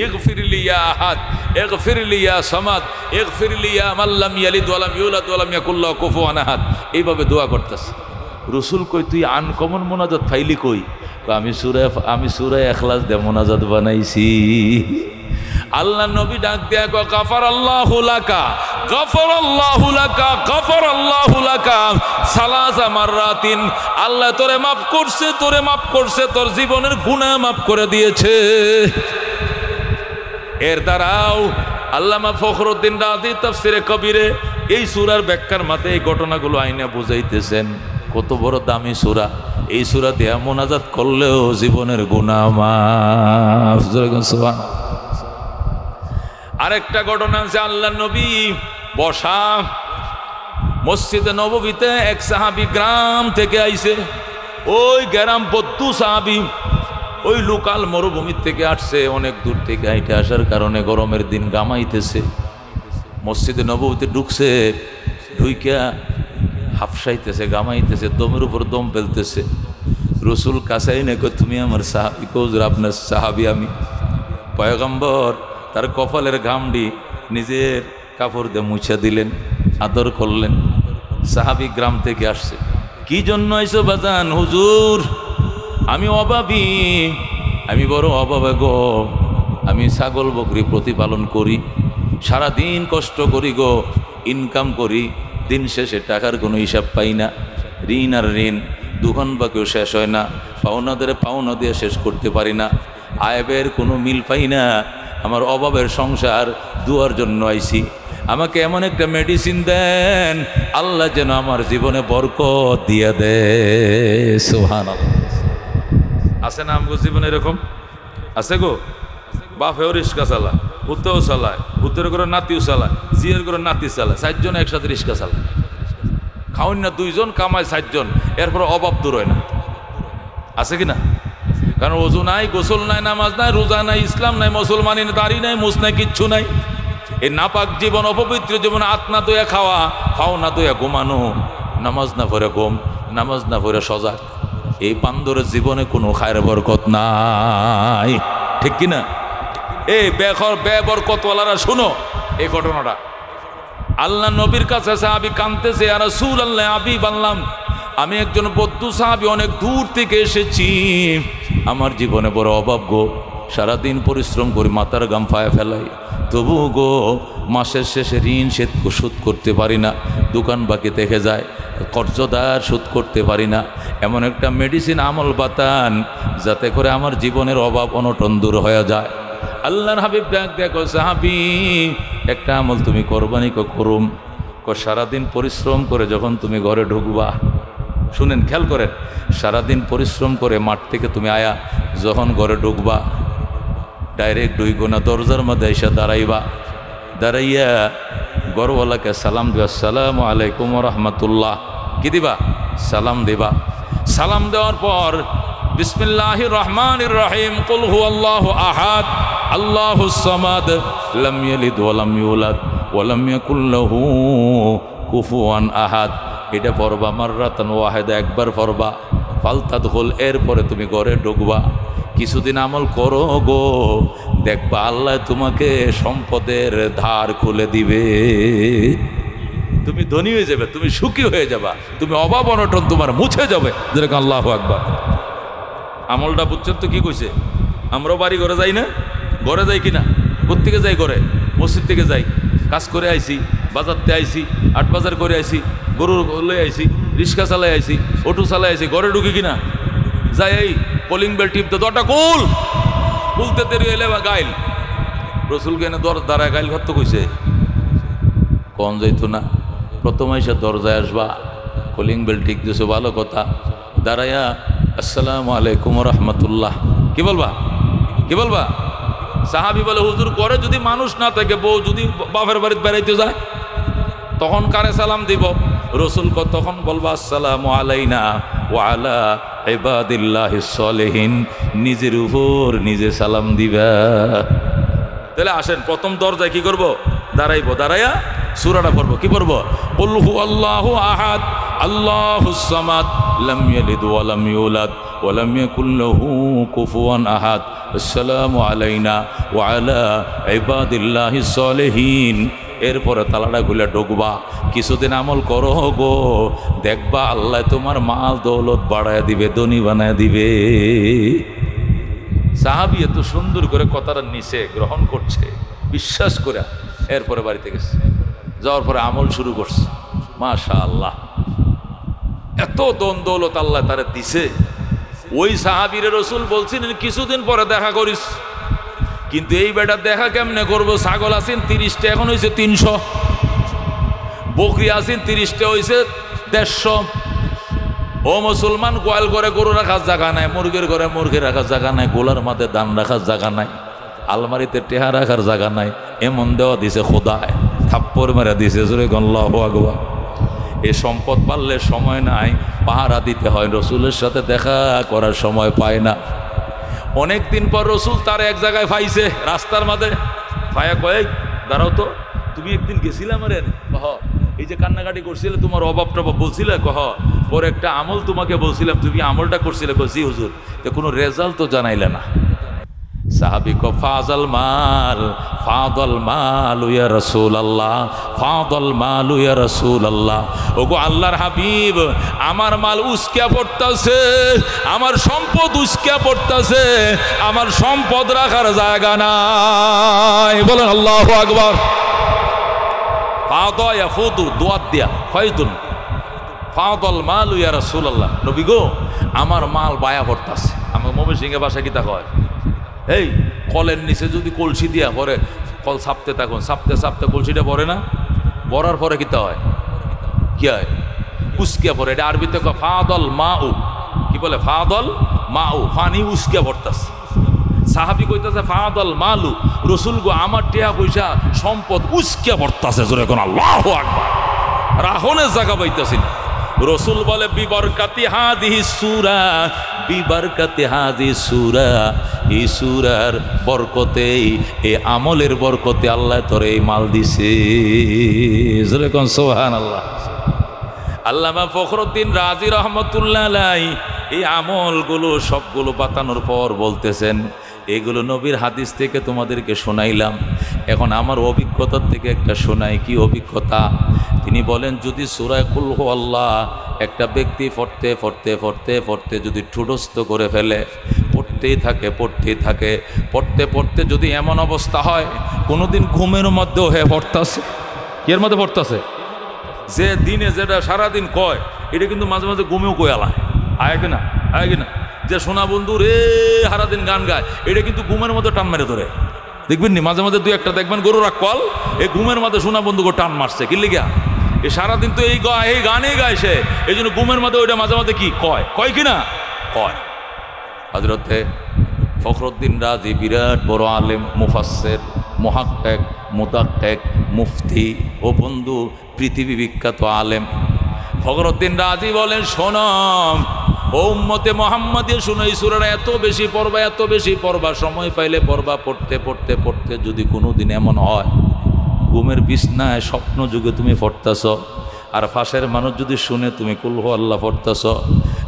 ইগফির লি ইয়া আহাদ, ইগফির লি ইয়া সামাদ, ইগফির লি ইয়া মান লাম ইয়ালিদ ওয়া লাম ইউলাদ ওয়া লাম ইয়াকুল লাহু কুফুয়ান আহাদ। এইভাবে দোয়া করতেছে। রাসূল কই, তুই আনকমন মুনাজাত ফাইলি কই? আমি সূরা ইখলাস দিয়ে মুনাজাত বানাইছি। আল্লাহ নবী ডাক দিয়া কয়, গাফারাল্লাহু লাকা, গাফারাল্লাহু লাকা, গাফারাল্লাহু লাকা সালাসা মাররাতিন। আল্লাহ তোরে মাফ করছে, তোরে মাফ করছে, তোর জীবনের গুনাহ মাফ করে দিয়েছে। এর দ্বারাও আল্লামা ফখরুদ্দিন রাজি তাফসিরে কবিরে এই সূরার ব্যাখ্যার মাঝে এই ঘটনাগুলো আইনা বুঝাইতেছেন। কত বড় দামি সূরা, এই সূরা দিয়ে মুনাজাত করলেও জীবনের গুনাহ মাফ। সুবহানাল্লাহ। আরেকটা ঘটনা আছে, আল্লাহ নবী বসা মসজিদে নববীতে, এক সাহাবী গ্রাম থেকে আইছে। ওই গ্রাম বদ্দু সাহাবী, ওই লোকাল মরুভূমির থেকে আসছে, অনেক দূর থেকে হাইটে আসার কারণে গরমের দিন গামাইতেছে। মসজিদে নববীতে ঢুকছে, ঢুইকা হাফসাইতেছে, গামাইতেছে, দমের উপর দম ফেলতেছে। রাসূল কাছেই না, তুমি আমার সাহাবী? হুজুর আপনার সাহাবী আমি। পয়গম্বর তার কপালের ঘামটি নিজের কাপড় দিয়ে মুছে দিলেন, আদর করলেন। সাহাবী গ্রাম থেকে আসছে। কি জন্য আইছো বাজান? হুজুর আমি অভাবী, আমি বড় অভাবে গো, আমি ছাগল বকরি প্রতিপালন করি, সারাদিন কষ্ট করি গো, ইনকাম করি, দিন শেষে টাকার কোনো হিসাব পাই না, ঋণ আর ঋণ, দোকান বাকিও শেষ হয় না, পাওনাদের পাওনা দিয়ে শেষ করতে পারি না, আয় ব্যয়ের কোনো মিল পাই না। আমার অভাবের সংসার, দুয়ার জন্য আইছি। আমাকে এমন একটা মেডিসিন দেন, আল্লাহ যেন আমার জীবনে বরকত দিয়ে দে। সুবহানাল্লাহ। আছে না আমগো জীবনে এরকম? আছে গো? বাপেও রিক্সা চালায়, পুতেও চালায়, পুতের করে নাতিও চালায়, জিয়ের করে নাতি চালায়, 4 জন একসাথে রিক্সা চালায়। খাওয়ান না 2 জন, কামায় 4 জন, এরপর অভাব দূর হয় না। আছে কি না? কারণ ওযু নাই, গোসল নাই, নামাজ নাই, রোজা নাই, ইসলাম নাই, মুসলমানি নাই, দাড়ি নাই, মুছ নাই, কিচ্ছু নাই। এই নাপাক জীবন, অপবিত্র জীবন, হাত না ধুয়ে খাওয়া, পাও না ধুয়ে ঘুমানো, নামাজ না পড়ে ঘুম, নামাজ না পড়ে সজাগ, এই বান্দরের জীবনে কোনো খায়ের বরকত নাই। ঠিক কিনা? এই বেবরকতওয়ালারা শুনো এই ঘটনাটা। আল্লাহ নবীর কাছে সাহাবী কাঁদতেছে, ইয়া রাসূলুল্লাহ, আবি বানলাম, আমি একজন বদ্দু সাহাবী, অনেক দূর থেকে এসেছি, আমার জীবনে বড় অভাব গো, সারাদিন পরিশ্রম করি, মাথার গাম ফায়া ফেলাই, তবু গো মাসের শেষে ঋণ শোধ করতে পারি না, দোকান বাকি থেকে যায়, কর্জদার শোধ করতে পারি না। এমন একটা মেডিসিন আমল বাতান যাতে করে আমার জীবনের অভাব অনটন দূর হয়ে যায়। আল্লাহর হাবিব ডাক দেখো, সাহাবী একটা আমল তুমি কোরবানি করুম। সারাদিন পরিশ্রম করে যখন তুমি ঘরে ঢুকবা, শুনেন খেয়াল করেন, সারাদিন পরিশ্রম করে মাঠ থেকে তুমি আয়া যখন ঘরে ঢুকবা, ডাইরেক্ট ঢুইকো না, দরজার মধ্যে এসে দাঁড়াইবা, দাঁড়াইয়া ঘরওয়ালাকে সালাম দিবা, আসসালামু আলাইকুম রহমতুল্লাহ, কি দিবা? সালাম দিবা। সালাম দেওয়ার পর বিসমিল্লাহির রহমানির রহিম, কুল হুয়াল্লাহু আহাদ আল্লাহুস সামাদ লাম ইয়ালিদ ওয়া লাম ইউলাদ ওয়া লাম ইয়াকুল লাহু কুফুয়ান আহাদ, এটা পড়বা মাররাতান ওয়াহিদা, একবার পড়বা। ফালতাদখুল, এরপরে তুমি ঘরে ঢুকবা। কিছুদিন আমল করো গো, দেখবা আল্লাহ তোমাকে সম্পদের ধার খুলে দিবে, তুমি ধনী হয়ে যাবে, তুমি সুখী হয়ে যাবা, তুমি অভাব অনটন তোমার মুছে যাবে। যেরকম আল্লাহু আকবার। আমলটা বুঝছেন তো কি কইছে? আমরাও বাড়ি ঘরে যাই না? ঘরে যাই কিনা? কোত্থেকে যাই? ঘরে মসজিদ থেকে যাই, কাজ করে আইছি, বাজারতে আইছি, আট বাজার করে আইছি, গরু লই আইছি, রিক্সা চালাই আইছি, অটো চালাই আইছি, ঘরে ঢুকি কিনা? যাই, এই কলিং বেল টিপতে, দরটা খুলতে দেরি হইলে গাইল রসুল কেন দাঁড়ায় গাইল ঘর তো কইছে কন যাইতো না। প্রথম এসে দরজায় আসবা, কলিং বেল ঠিক দিছো, ভালো কথা, দাঁড়াইয়া আসসালামু আলাইকুম রহমতুল্লাহ, কি বলবা? কি বলবা? সাহাবি বলে, হুজুর ঘরে যদি মানুষ না থাকে, বউ যদি বাপের বাড়িতে বেড়াইতে যায়, তখন কারে সালাম দিব? রসুল তখন বলবা আসসালামু আলাইনা ওয়া আলা ইবাদিল্লাহিস সালিহিন, নিজের উপর নিজে সালাম দিবা। তাহলে আসেন, প্রথম দরজায় কি করব? দাঁড়াইবো, দাঁড়াইয়া সূরাটা পড়বো। কি পড়বো? কুল হুয়াল্লাহু আহাদ আল্লাহুস সামাদ লাম ইয়ালিদ ওয়া লাম ইউলাদ ওয়া লাম ইয়াকুল লাহু কুফুয়ান আহাদ, আসসালামু আলাইনা ওয়া আলা ইবাদিল্লাহিস সালিহিন। এরপরে তালাটা খুলে ঢুকবা। কিছুদিন আমল করো গো, দেখবা আল্লাহ তোমার মাল দৌলত বাড়ায় দিবে, ধনী বানায় দিবে। সাহাবী এত সুন্দর করে কথাটা নিচে গ্রহণ করছে, বিশ্বাস করে এরপরে বাড়িতে গেছে, যাওয়ার পরে আমল শুরু করছে। মাশাআল্লাহ, এত দন দৌলত আল্লাহ তারা দিছে। ওই সাহাবীর রসুল বলছিলেন কিছুদিন পরে দেখা করিস, কিন্তু এই বেটা দেখা কেমনে করবো? ছাগল আছেন 30টা, এখন হয়েছে 300, বকরি আছেন 30টা, হয়েছে 150। ও মুসলমান, গোয়াল করে গরু রাখার জায়গা নাই, মুরগির ঘরে মুরগি রাখার জায়গা নাই, গোলার মাঝে দান রাখার জায়গা নাই, আলমারিতে টেহা রাখার জায়গা নাই, এমন দেওয়া দিছে খোদায়, থাপ্পড় মেরে দিছে। জোরে আল্লাহু আকবার। এই সম্পদ পারলে সময় নাই, পাহারা দিতে হয়, রসুলের সাথে দেখা করার সময় পায় না। অনেক দিন পর রসুল তার এক জায়গায় পাইছে, রাস্তার মাঝে ফায়া কয়েক, দাঁড়াও তো, তুমি একদিন গেছিলে আমার, কহ এই যে কান্নাকাটি করছিলে, তোমার অভাব টভাব বলছিলে, কহ পরে একটা আমল তোমাকে বলছিলাম, তুমি আমলটা করছিলে? জি হুজুর। তো কোনো রেজাল্ট তো জানাইলে না। সাহাবী কো ফাজাল মাল, ফাদল মাল ইয়া রাসূলুল্লাহ, ফাদল মাল ইয়া রাসূলুল্লাহ। ওগো আল্লাহর হাবিব, আমার মাল উস্কা পড়তাছে, আমার সম্পদ উস্কা পড়তাছে, আমার সম্পদ রাখার জায়গা নাই। বলেন আল্লাহু আকবার। ফাদা ইয়াফুদু, দুয়াত দিয়া, ফায়দুন, ফাদল মাল ইয়া রাসূলুল্লাহ। নবী গো, আমার মাল বায়া পড়তাছে। আমার ময়মনসিংহে ভাষা কি তা কয়? এই কলের নিচে যদি কলসি দিয়া পরে, কল ছাপতে থাকুন, ছাপতে ছাপতে কলসিটা পড়ে না, পড়ার পরে কিতা হয়? কি হয়? উস্কিয়া পড়ে। এটা আরবিতে ফাদল মাউ, কি বলে? ফাদল মাউ, পানি উস্কিয়া পড়তাছে। সাহাবী কইতাছে ফাদল মালু, রসুল গো আমার টিয়া পয়সা সম্পদ উস্কিয়া পড়তাছে। জোরে কোন আল্লাহু আকবার। রাহনের জায়গা পাইতাছি না। রসুল বলে বিবরকাতি হাদিহি সূরা, বিবরকাতি হাদিহি সূরা, এই সূরার বরকতে, এই আমলের বরকতে আল্লাহ তোরে এই মাল দিছে। জোরে কোন সুবহানাল্লাহ। আল্লামা ফখরুদ্দিন রাজি রহমতুল্লাহ আলাইহি এই আমলগুলো সবগুলো বাতানোর পর বলতেছেন, এগুলো নবীর হাদিস থেকে তোমাদেরকে শোনাইলাম, এখন আমার অভিজ্ঞতার থেকে একটা শোনাই। কি অভিজ্ঞতা? তিনি বলেন, যদি সূরা কুল হুয়াল্লাহ একটা ব্যক্তি পড়তে পড়তে পড়তে পড়তে যদি ঠুটস্থ করে ফেলে, পড়তে পড়তেই থাকে পড়তেই থাকে। পড়তে পড়তে যদি এমন অবস্থা হয় কোনোদিন ঘুমের মধ্যেও হয়ে পড়তেছে, এর মধ্যে পড়তেছে, যে দিনে যেটা সারাদিন কয় এটা কিন্তু মাঝে মাঝে ঘুমেও কয়ালায়, আয় কিনা আয় কিনা। যে সোনা বন্ধু রে সারাদিন গান গায়, এটা কিন্তু ঘুমের মধ্যে টান মেরে ধরে, দেখবেন নি মাঝে মাঝে দুই একটা দেখবেন গরুর কল এই ঘুমের মধ্যে সোনা বন্ধুকে টান মারছে, কি লিগা এ সারাদিন তো এই গানেই গায় সে, এই জন্য ঘুমের মধ্যে ওইটা মাঝে মাঝে কি কয় কয় কিনা কয়। হযরতে ফখরুদ্দিন রাজি বিরাট বড় আলেম, মুফাসসির, মুহাক্কিক, মুদাক্কিক, মুফতি ও বন্ধু পৃথিবী বিখ্যাত আলেম। ফখরুদ্দিন রাজি বলেন, শোনো ও উম্মতে মুহাম্মাদী, শুনো এই সূরাটা এত বেশি পড়বা, এত বেশি পড়বা, সময় পাইলে পড়বা। পড়তে পড়তে পড়তে যদি কোনোদিন এমন হয় ঘুমের বিছনায় স্বপ্ন যুগে তুমি পড়তেছ আর পাশের মানুষ যদি শুনে তুমি কুল হু আল্লাহ পড়তেছ,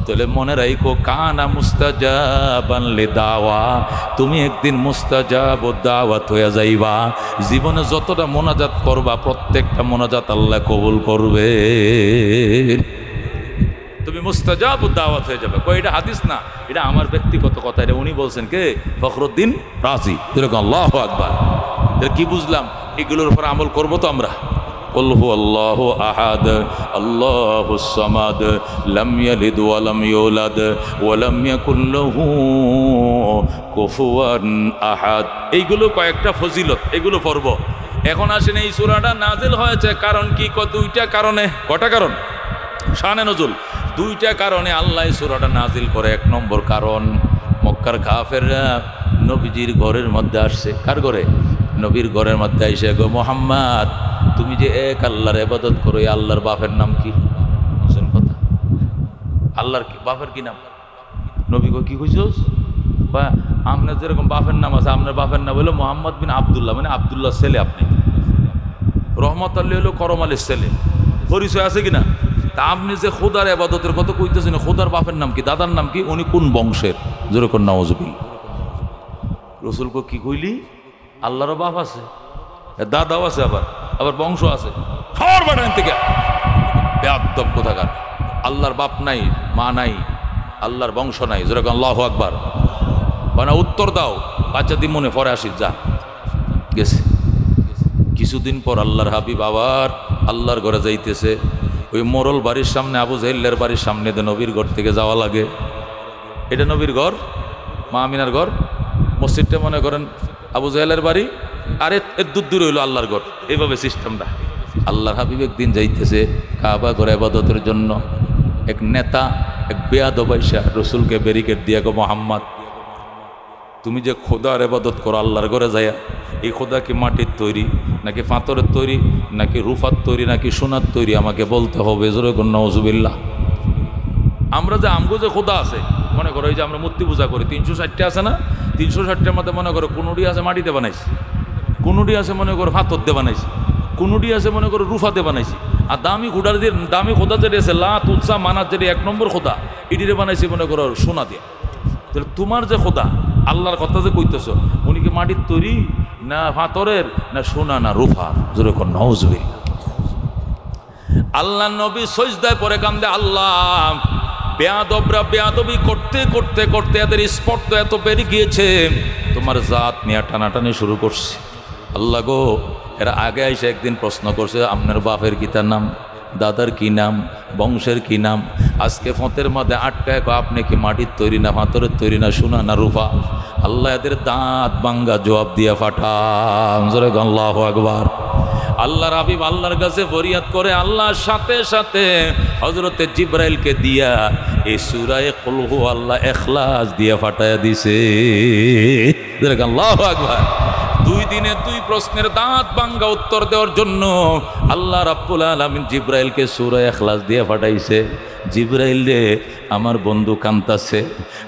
তাহলে মনে রাখো কানা মুস্তাজাবান লিদাওয়া, তুমি একদিন মুস্তাজাব ও দাওয়াত হয়ে যাইবা। জীবনে যতটা মোনাজাত করবা প্রত্যেকটা মোনাজাত আল্লাহ কবুল করবে, তুমি মুস্তাজাব ও দাওয়াত হয়ে যাবে। কই এটা হাদিস না, এটা আমার ব্যক্তিগত কথা, এটা উনি বলছেন কে? ফখরুদ্দিন রাজি। যেরকম আল্লাহু আকবার। কি বুঝলাম? এগুলোর উপর আমল করবো তো আমরা। কুল হু আল্লাহু আহাদ আল্লাহুস সামাদ লাম ইয়ালিদ ওয়া লাম ইউলাদ ওয়া লাম ইয়াকুল লাহু কুফুয়ান আহাদ। এইগুলো কয়েকটা ফজিলত, এগুলো পড়ব। এখন আসেন এই সূরাটা নাজিল হয়েছে কারণ কি? দুইটা কারণে। কটা কারণ? শানে নজুল দুইটা কারণে আল্লাহ এই সূরাটা নাজিল করে। এক নম্বর কারণ, মক্কার কাফেররা নবীজির ঘরের মধ্যে আসছে। কার ঘরে? নবীর ঘরের মধ্যে আইসে, গো মুহাম্মদ তুমি যে এক আল্লাহর ইবাদত করো, এই আল্লাহর বাপের নাম কি? বুঝছেন কথা? আল্লাহর বাপের কি নাম? নবী কই কি কইছস? বা আপনার যেরকম বাপের নাম আছে, আপনার বাপের নাম হলো মোহাম্মদ বিন আব্দুল্লাহ, মানে আব্দুল্লাহ ছেলে আপনি। রহমত আল্লাহ হলো করম আলীর ছেলে। পরিচয় আছে কিনা? তা আপনি যে খোদার ইবাদতের কথা কইতেছেন, খোদার বাপের নাম কি, দাদার নাম কি, উনি কোন বংশের? যেরকম নাউজুবিল্লাহ। রসুল কো কি কইলি? আল্লাহরও বাপ আছে, দাদাও আছে, আবার বংশ আছে। সর বাটান থেকে বেয়াদব কোথাকার। আল্লাহর বাপ নাই, মা নাই, আল্লাহর বংশ নাই। যেরকম আল্লাহু আকবার। মানে উত্তর দাও, বাচ্চা দিন মনে পরে আসি, যা গেছে। কিছুদিন পর আল্লাহর হাবিব আবার আল্লাহর ঘরে যাইতেছে। ওই মোরল বাড়ির সামনে, আবু জাহেলের বাড়ির সামনে দিয়ে নবীর ঘর থেকে যাওয়া লাগে। এটা নবীর ঘর, মা আমিনার ঘর। মসজিদটা মনে করেন আবু জাহেলের বাড়ি, আর এর দূর হইল আল্লাহর ঘর। এইভাবে সিস্টেমটা। আল্লাহর হাবিব একদিন যাইতেছে কাবা ঘরে ইবাদতের জন্য। এক নেতা, এক বেয়াদব আইসা রসুলকে ব্যারিকেড দিয়া, গো মুহাম্মদ তুমি যে খোদার ইবাদত করো আল্লাহর ঘরে যাইয়া, এই খোদা কি মাটির তৈরি নাকি পাথরের তৈরি নাকি রূপার তৈরি নাকি সোনার তৈরি? আমাকে বলতে হবে। যেরকম নাউজুবিল্লাহ। আমরা যে আমগো যে খোদা আছে, মনে করো এই যে আমরা মূর্তি পূজা করি, 360টা আছে না? 360টার মধ্যে মনে করো কোনোটি আছে মাটিতে বানাইছি, কোনোটি আছে মনে করো পাথর দিয়ে বানাইছি, কোনোটি আছে মনে করো রূপাতে বানাইছি। আর দামি খোদার দিয়ে, দামি খোদা যেটা আছে লাত উৎসা মানার যেটা 1 নম্বর খোদা, এটিরে বানাইছি মনে করো সোনা দিয়ে। তাহলে তোমার যে খোদা, আল্লাহর কথা যে কইতেছ, উনি কি মাটির তৈরি না পাথরের না সোনা না রূপার? যেরকম নাউজুবিল্লাহ। আল্লাহ নবী সজদায় পড়ে কান্দে, আল্লাহ বেয়াদবরা বেয়াদবি করতে করতে করতে এদের স্পর্ধ এত বেড়ে গিয়েছে, তোমার জাত নিয়ে টানাটানি শুরু করছে। আল্লাহ গো, এরা আগে এসে একদিন প্রশ্ন করছে আপনার বাপের কি তার নাম, দাদার কি নাম, বংশের কি নাম? আজকে ফতের মধ্যে আটকায়, আপনি কি মাটির তৈরি না পাথরের তৈরি না সোনা না রূপা? আল্লাহ এদের দাঁত ভাঙ্গা জবাব দিয়ে পাঠান। জোরে আল্লাহু আকবার। আল্লাহর হাবিব আল্লাহর কাছে ফরিয়াদ করে, আল্লাহর সাথে সাথে হযরতে জিবরাইলকে দিয়া এই সূরা কুল হু আল্লাহ ইখলাস দিয়া পাঠায়া দিছে। জোরে আল্লাহু আকবার। 2 দিনে 2 প্রশ্নের দাঁত ভাঙ্গা উত্তর দেওয়ার জন্য আল্লাহ রাব্বুল আলামিন জিবরাইলকে সূরা ইখলাস দিয়ে পাঠাইছে। জিবরাইল রে, আমার বন্ধু কান্তাছে,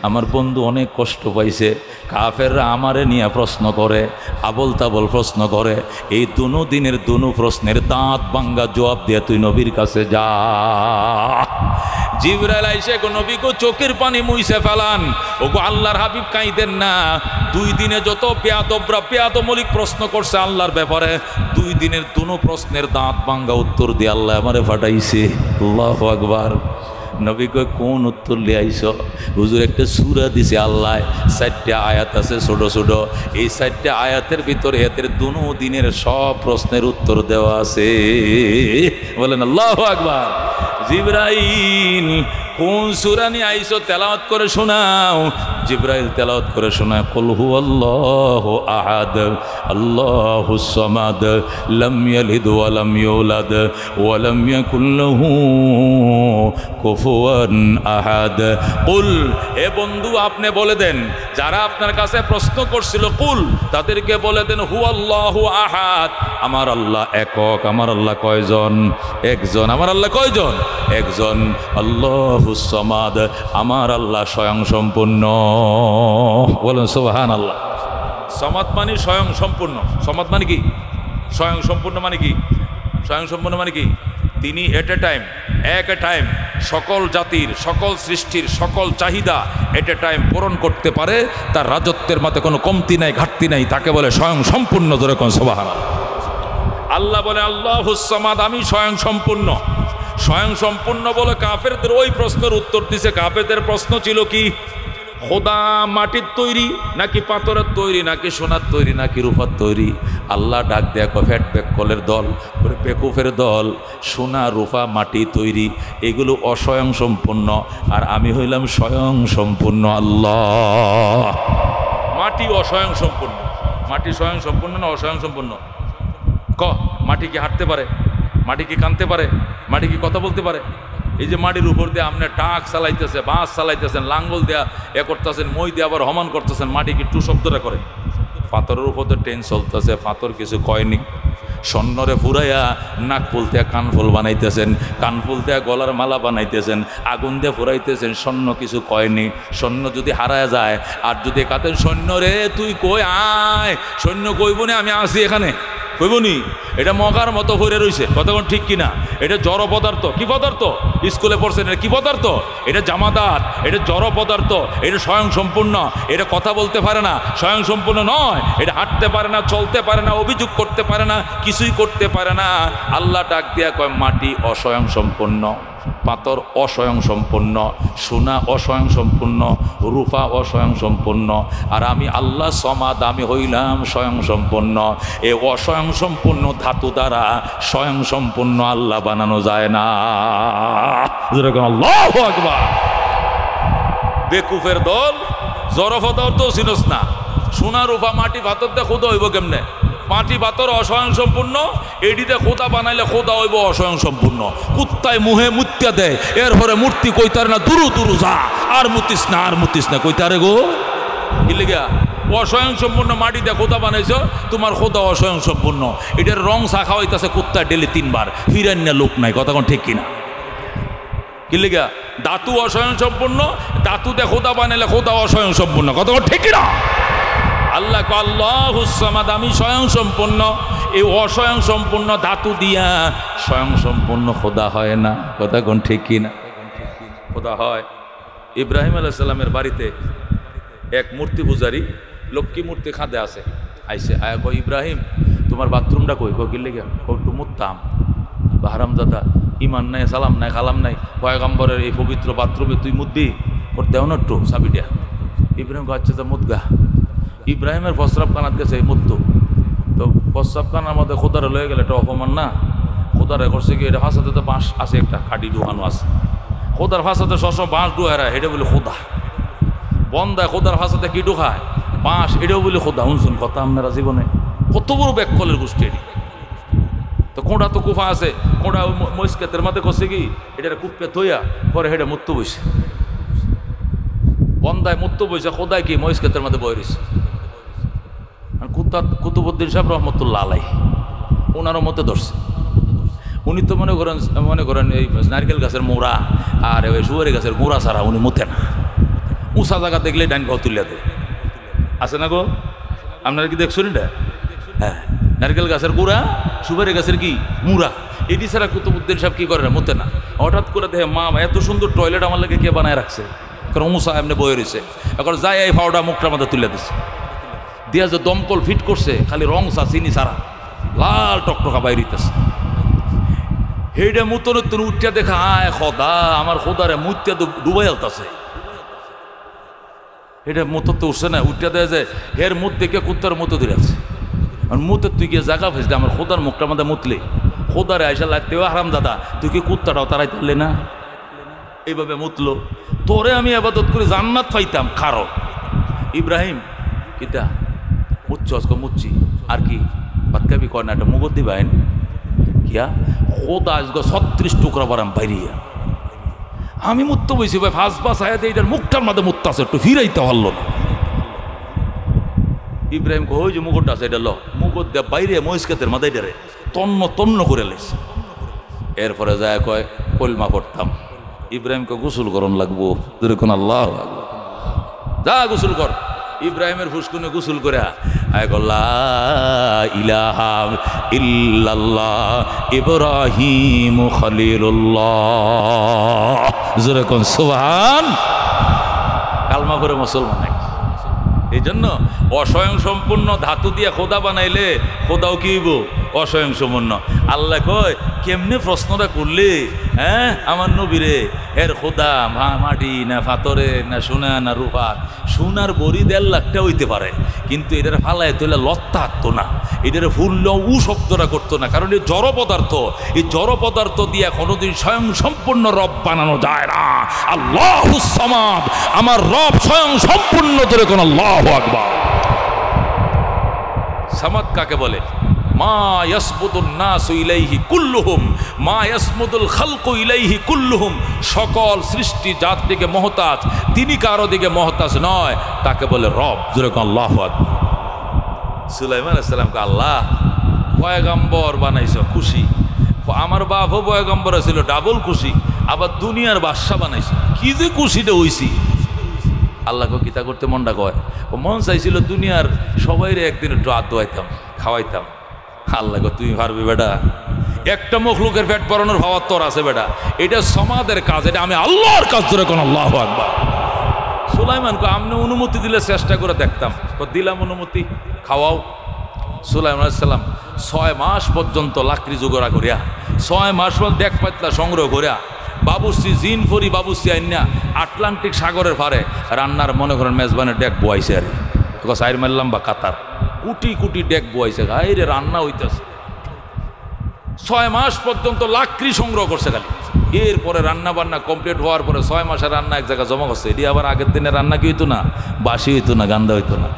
আমার বন্ধু অনেক কষ্ট পাইছে। কাফেররা আমারে নিয়ে প্রশ্ন করে, আবল তাবল প্রশ্ন করে। এই 2 দিনের 2 প্রশ্নের দাঁত ভাঙ্গা জবাব দিয়ে তুই নবীর কাছে যা। জিবরাইল আইসে, গো নবী গো চোখের পানি মুইছে ফেলান। ও গো আল্লাহর হাবিব কাইদেন না। 2 দিনে যত বেয়াদবরা বেয়াদমলিক প্রশ্ন করছে আল্লাহর ব্যাপারে, 2 দিনের 2 প্রশ্নের দাঁত ভাঙ্গা উত্তর দিয়ে আল্লাহ আমারে পাঠাইছে। আল্লাহু আকবার। নবী কয় কোন উত্তর লিয়ে আইছো? হুজুর একটা সূরা দিছে আল্লাহ, 4টা আয়াত আছে ছোট ছোট, এই 4টা আয়াতের ভিতরে এদের দুনো দিনের সব প্রশ্নের উত্তর দেওয়া আছে। বলেন আল্লাহু আকবার। জিবরাইল কোন সূরা নিয়ে আইছো তেলাওয়াত করে শোনাও। জিবরাইল তেলাওয়াত করে শোনায় কুল হুয়াল্লাহু আহাদ আল্লাহুস সামাদ লাম ইয়ালিদ ওয়া লাম ইউলাদ ওয়া লাম ইয়াকুল লাহু কুফুয়ান আহাদ। কুল, হে বন্ধু আপনি বলে দেন, যারা আপনার কাছে প্রশ্ন করছিল কুল তাদেরকে বলে দেন হুয়াল্লাহু আহাদ, আমার আল্লাহ একক। আমার আল্লাহ কয়জন? একজন। আমার আল্লাহ কয়জন? একজন। আল্লাহুস সামাদ, আমার আল্লাহ স্বয়ং সম্পূর্ণ। বলেন সুবহানাল্লাহ। সামাদ মানে স্বয়ং সম্পূর্ণ। সামাদ মানে কি? স্বয়ং সম্পূর্ণ মানে কি? স্বয়ং সম্পূর্ণ মানে কি? তিনি এট এ টাইম সকল জাতির, সকল সৃষ্টির, সকল চাহিদা এট এ টাইম পূরণ করতে পারে। তার রাজত্বের মধ্যে কোনো কমতি নাই, ঘাটতি নাই, তাকে বলে স্বয়ং সম্পূর্ণ। জোরে কোন সুবহানাল্লাহ। আল্লাহ বলে আল্লাহুস সামাদ, আমি স্বয়ং সম্পূর্ণ। স্বয়ং সম্পূর্ণ বলে কাফেরদের ওই প্রশ্নের উত্তর দিছে। কাফেরদের প্রশ্ন ছিল কি? খোদা মাটির তৈরি নাকি পাথরের তৈরি নাকি সোনার তৈরি নাকি রূপার তৈরি? আল্লাহ ডাক দেয়া কফেট বেকলের দল, বেকুফের দল, সোনা রূপা মাটি তৈরি, এগুলো অস্বয়ং সম্পূর্ণ, আর আমি হইলাম স্বয়ং সম্পূর্ণ আল্লাহ। মাটি অস্বয়ং সম্পূর্ণ। মাটি স্বয়ং সম্পূর্ণ না অস্বয়ং সম্পূর্ণ? মাটি কি হাঁটতে পারে? মাটি কি কাঁদতে পারে? মাটি কি কথা বলতে পারে? এই যে মাটির উপর দিয়ে আপনি টাক চালাইতেছে, বাঁশ চালাইতেছেন, লাঙ্গল দেয়া করতেছেন, মই দিয়ে আবার হমান করতেছেন, মাটি কি টু শব্দটা করে? পাথরের উপর তো ট্রেন চলতেছে, পাথর কিছু কয়নি। স্বর্ণরে ফুরাইয়া নাক ফুল দিয়ে কানফুল বানাইতেছেন, কানফুল দিয়ে গলার মালা বানাইতেছেন, আগুন দিয়ে ফুরাইতেছেন, স্বর্ণ কিছু কয়নি। স্বর্ণ যদি হারায় যায় আর যদি কাতেন সৈন্য রে তুই কই আয়, সৈন্য কইব না আমি আসি এখানে, কইবনি? এটা মগার মতো হয়ে রয়েছে, কতক্ষণ ঠিক কিনা? এটা জড় পদার্থ। কি পদার্থ? স্কুলে পড়ছেন, এটা কি পদার্থ? এটা জামাদাত, এটা জড় পদার্থ, এটা স্বয়ং সম্পূর্ণ। এটা কথা বলতে পারে না, স্বয়ং সম্পূর্ণ নয়। এটা হাঁটতে পারে না, চলতে পারে না, অভিযোগ করতে পারে না, কিছুই করতে পারে না। আল্লাহ ডাক দিয়া কয় মাটি অস্বয়ং সম্পূর্ণ, পাথর অস্বয়ং সম্পূর্ণ, সোনা অস্বয়ং সম্পূর্ণ, রূপা অস্বয়ং সম্পূর্ণ, আর আমি আল্লাহ সমাদ, আমি হইলাম স্বয়ং সম্পূর্ণ। এ অস্বয়ং সম্পূর্ণ ধাতু দ্বারা স্বয়ং সম্পূর্ণ আল্লাহ বানানো যায় না। আল্লাহু আকবার। বেকুফের দল, জড়ফদর তো চিনস না। সোনা রূপা মাটি পাথর দিয়ে খোদা হইব কেমনে? মাটি পাথর অস্বয়ং সম্পূর্ণ, এটিতে খোদা বানাইলে খোদা হইব অস্বয়ং সম্পূর্ণ। কুত্তায় মুহে মুত্যা দেয়, এরপরে মূর্তি কইতারে না দুরু দুরু যা, আর মুতিস না, আর মুতিস না, কইতারে গো কি লিগা? অস্বয়ং সম্পূর্ণ মাটিতে খোদা বানাইছ, তোমার খোদা অস্বয়ং সম্পূর্ণ। এটার রং শাখা হইতাছে কুত্তায় ডেলি 3 বার, ফিরান্য লোক নাই, কথা কোন ঠিক কিনা? কি লিগা? ধাতু অস্বয়ং সম্পূর্ণ, ধাতুতে খোদা বানাইলে খোদা অস্বয়ং সম্পূর্ণ, কথা কোন ঠিক কিনা? আল্লাহ আল্লাহুস সামাদ, আমি স্বয়ং সম্পূর্ণ। এই অস্বয়ং সম্পূর্ণ ধাতু দিয়া স্বয়ং সম্পূর্ণ খোদা হয় না, কথা কোন ঠিক কিনা? খোদা হয়। ইব্রাহিম আলাইহিস সালামের বাড়িতে এক মূর্তি পূজারী লক্ষ্মী মূর্তি খাদে আছে, আইসে আয়া কই ইব্রাহিম তোমার বাথরুমটা কই? কই লেগে একটু মুততাম। হারামজাদা, ইমান নাই, সালাম নাই, খালাম নাই, পয়গম্বরের এই পবিত্র বাথরুমে তুই মুদ্দি করতে দেও না একটু চাবিটা? ইব্রাহিম গাচ্ছে যা মুদগা। ইব্রাহিমের প্রস্রাব কানাত গেছে এই মুত্তু, তো প্রস্রাব কানার মধ্যে খোদারে লয়ে গেলে এটা অপমান না? খোদারে করছে কি, এটা ফাঁসাতে তো বাঁশ আছে, একটা কাটি ডুহানো আছে, খোদার ফাঁসাতে সবসময় বাঁশ ডুহারা, এটা বলে খোদা। বন্দায় খোদার ফাঁসাতে কি ডুখায়? বাঁশ, এটাও বলে খোদা। শুনছুন কথা আপনারা জীবনে? কত বড় ব্যাককলের গোষ্ঠী এটি। তো কোঁড়া তো কুফা আছে, কোঁড়া মস্কেতের মধ্যে করছে কি, এটা কুপে থইয়া পরে হেঁটে মুত্তু বইছে। বন্দায় মুত্তু বইছে, খোদায় কি মস্কেতের মধ্যে বই রয়েছে। কুতুবউদ্দিন সাহেব রহমতুল্লাহ আলাই ওনারও মতে ধরছে। উনি তো মনে করেন এই নারকেল গাছের মোড়া আর ওই সুয়ারি গাছের গোড়া ছাড়া উনি মুতে না। উঁচা জায়গা দেখলে ডাইন ঘর তুলিয়া দেয়, আছে না গো? আপনারা কি দেখছেন এটা? হ্যাঁ, নারকেল গাছের গোড়া, সুপারি গাছের কি মুড়া, এটি ছাড়া কুতুবউদ্দিন সাহেব কি করে না, মুতে না। হঠাৎ করে দেখে মা এত সুন্দর টয়লেট আমার লাগে কে বানায় রাখছে, কারণ উঁচা এমনি বয়ে রয়েছে। এখন যাই এই ফাওড়া মুখটার মধ্যে তুলে দিচ্ছে, দিয়া যে দমকল ফিট করছে, খালি রং চা চিনি ছাড়া লাল টকটকা বাইরিতেছে। হেডে মুতন উঠতে দেখা আয় খোদা আমার খোদারে মুত্যা ডুবাই আলতাছে। এটা মতো তো উঠছে না, উঠতে দেয় যে এর মুখ দেখে কুত্তার মতো ধরে আছে। আর মুতে তুই গিয়ে জায়গা ফেসলে আমার খোদার মুখটার মধ্যে মুতলে খোদারে আইসা লাগতেও হারাম দাদা তুই কি কুত্তাটাও তারাই তুললে না? এইভাবে মুতলো। তোরে আমি আবাদত করে জান্নাত পাইতাম খারো। ইব্রাহিম কিতা মুচ্ছ আজকে মুচ্ছি আর কি বাক্যাবি কয় না একটা মুগত দিবাইন কিয়া খোদা আজকে 36 টুকরা বারাম বাইরিয়া আমি মুত্ত বইছি ভাই ফাঁস বাস আয়াতে এইটার মুখটার মধ্যে মুত্ত আছে একটু ফিরাইতে পারলো না। ইব্রাহিম কই যে মুগটটা আছে এটা ল মুগট দেয়া বাইরে মহিষকাতের মাথায় ডেরে তন্ন তন্ন করে লেস। এরপরে যায় কয় কলমা পড়তাম। ইব্রাহিমকে গোসল করন লাগবো যেরকম আল্লাহ যা গোসল কর। ইব্রাহিমের ফুসকুনে গোসল করে আয় লা ইলাহা ইল্লাল্লাহ ইব্রাহিম খলিলুল্লাহ যেরকম সুবহান কালমা করে মুসলমান। এই জন্য অস্বয়ং সম্পূর্ণ ধাতু দিয়ে খোদা বানাইলে খোদাও কি হইব অস্বয়ং সম্পূর্ণ। আল্লাহ কয় কেমনে প্রশ্নটা করলে হ্যাঁ আমার নবীরে এর খোদা মাটি না ফাতরে না সোনা না রূপা সোনার বড়ি 1.5 লাখটা হইতে পারে কিন্তু এটার ফালায় তোলে লত্তা হাঁটতো না, এটার ফুলল উ শব্দটা করতো না, কারণ এই জড় পদার্থ, এই জড় পদার্থ দিয়ে কোনোদিন স্বয়ং সম্পূর্ণ রব বানানো যায় না। আল্লাহুস সামাদ আমার রব স্বয়ং সম্পূর্ণ ধরে কোন আল্লাহু আকবার। সামাদ কাকে বলে? মা ইয়াসবুদুন নাসু ইলাইহি কুল্লুহুম মা ইয়াসমুদুল খালকু ইলাইহি কুল্লুহুম সকল সৃষ্টি জাত দিকে মহতাজ, তিনি কারো দিকে মহতাজ নয়, তাকে বলে রব। যেরকম আল্লাহু আকবার। সুলাইমান আলাইহিস সালামকে আল্লাহ পয়গম্বর বানাইছো খুশি, আমার বাপও পয়গম্বর ছিল ডাবল খুশি, আবার দুনিয়ার বাদশা বানাইছো কি যে খুশিটা হইছি। আল্লাহকে কিতা করতে মনটা কয় ও মন চাইছিল দুনিয়ার সবাইরে একদিন একটু আদোয়াইতাম খাওয়াইতাম। আল্লাহ তুমি পারবি বেটা, একটা মখলুকের পেট ভরানোর ভাবার তোর আছে বেটা, এটা সমাদের কাজ, এটা আমি আল্লাহর কাজ। ধরে কোন আল্লাহু আকবার। সুলাইমানকে আপনি অনুমতি দিলে চেষ্টা করে দেখতাম, দিলাম অনুমতি খাওয়াও। সুলাইমান আলাইহিস সালাম 6 মাস পর্যন্ত লাকড়ি জোগাড় করিয়া 6 মাস পর দেখ পাতলা সংগ্রহ করিয়া বাবুসি জিন ফরি বাবুসি আইনা আটলান্টিক সাগরের পারে রান্নার মনে করেন মেজবানের ডেক বয়াইছে আর সাইর মারলাম বা কাতার কুটি কুটি ডেক বয়াইছে গাই রে রান্না হইতেছে। 6 মাস পর্যন্ত লাকড়ি সংগ্রহ করছে খালি। এরপরে রান্না বান্না কমপ্লিট হওয়ার পরে 6 মাসের রান্না এক জায়গায় জমা করছে। এটি আবার আগের দিনে রান্না কি হইতো না, বাসি হইতো না, গান্দা হইতো না।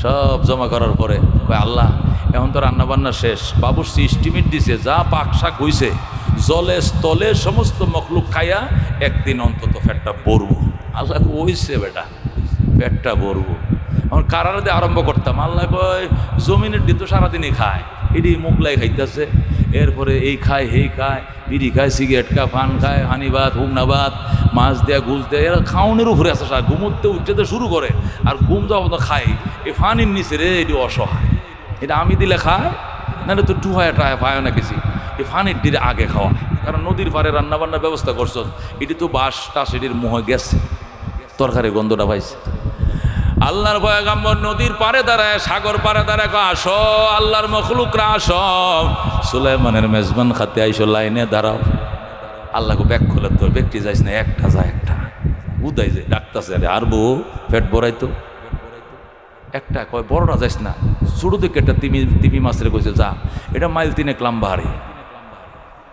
সব জমা করার পরে কয় আল্লাহ এখন তো রান্না বান্না শেষ, বাবুর্চি এস্টিমেট দিছে যা পাক শাক হইছে জলে স্থলে সমস্ত মখলুক খাইয়া একদিন অন্তত পেটটা ভরবো। আল্লাহ ওইছে বেটা পেটটা ভরবো। এখন কারার দিয়ে আরম্ভ করতাম, আল্লাহ কয় জমিনের দিয়ে তো সারাদিনই খায়, এটি মোগলাই খাইতেছে, এরপরে এই খায় সেই খায়, বিড়ি খায়, সিগারেট খায়, পান খায়, হানি ভাত, হুগনা ভাত, মাছ দেয়া ঘুষ দেয়, এরা খাওয়ানোর উপরে আসে। ঘুমোতে উঠতে শুরু করে আর ঘুম যাওয়া তো খায়। এই ফানির নিচে রে এটি অসহায়, এটা আমি দিলে খায় নাহলে তো টুহায় টায় পায় না কিছু। এই ফানির দিলে আগে খাওয়া, কারণ নদীর পাড়ে রান্নাবান্নার ব্যবস্থা করছ, এটি তো বাস টাস এটির মুহে গেছে, তরকারি গন্ধটা পাইছে। আল্লাহর পয়গম্বর নদীর পারে দাঁড়ায়, সাগর পারে দাঁড়ায়, আসো আল্লাহর মখলুকরা আসো। সুলাইমানের মেজবান খাতে আইসো, লাইনে দাঁড়াও। আল্লাহকে ব্যাগ খোলে তোর ব্যক্তি যাইস না, একটা যায় একটা উদাই যায় ডাকতেছে, আরে আর বউ পেট ভরাইতো একটা কয় বড়টা যাইস না, ছোটো দিকে একটা তিমি মাছের কইছে যা, এটা মাইল 3 লম্বা হারে।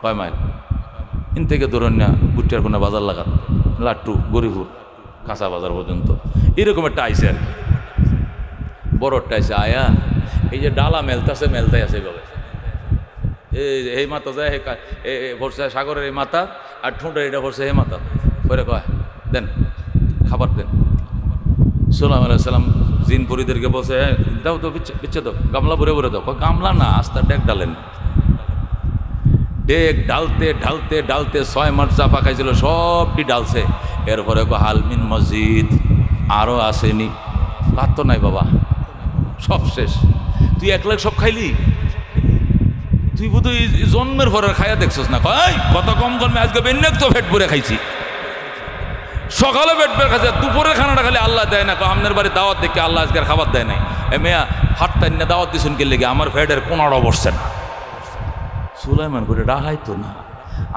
কয় মাইল? ইন থেকে ধরুন না বুটিয়ার কোনো বাজার লাগাত লাট্টু গরিপুর কাঁচা বাজার পর্যন্ত এরকম একটা আইসে আর কি, বড়টা আইসে আয়া এই যে ডালা মেলতাছে মেলতাই আছে এভাবে, এই মাথা যায় ভরসা সাগরের এই মাথা আর ঠোঁটের এটা ভরসা হে মাথা করে কয় দেন খাবার দেন। সুলাইমান আলাইহিস সালাম জিন পরিদেরকে বলছে দাও তো পিচ্ছে দাও, গামলা ভরে ভরে দাও। গামলা না আস্তা ডেক ডালেন, ডেক ঢালতে ঢালতে ঢালতে 6 মাস যা পাকাইছিল সবটি ডালছে। এরপরে হালমিন মসজিদ আরও আসেনি, কার তো নাই বাবা, সব শেষ। তুই একলা সব খাইলি, তুই বোধহয় জন্মের পরে খাইয়া দেখছিস না। কয় কত কম জন্মে আজকে বেন্নেক তো পেট ভরে খাইছি, সকালে পেট ভরে খাইছে, দুপুরের খানাটা খালি আল্লাহ দেয় না। আপনার বাড়ি দাওয়াত দেখে আল্লাহ আজকের খাবার দেয় নাই। এ মেয়া হাত টাইনা দাওয়াত দিছুন কে লেগে আমার পেটের কোনাড়াও বসছে না। সুলাইমান করে ডাহাইতো না।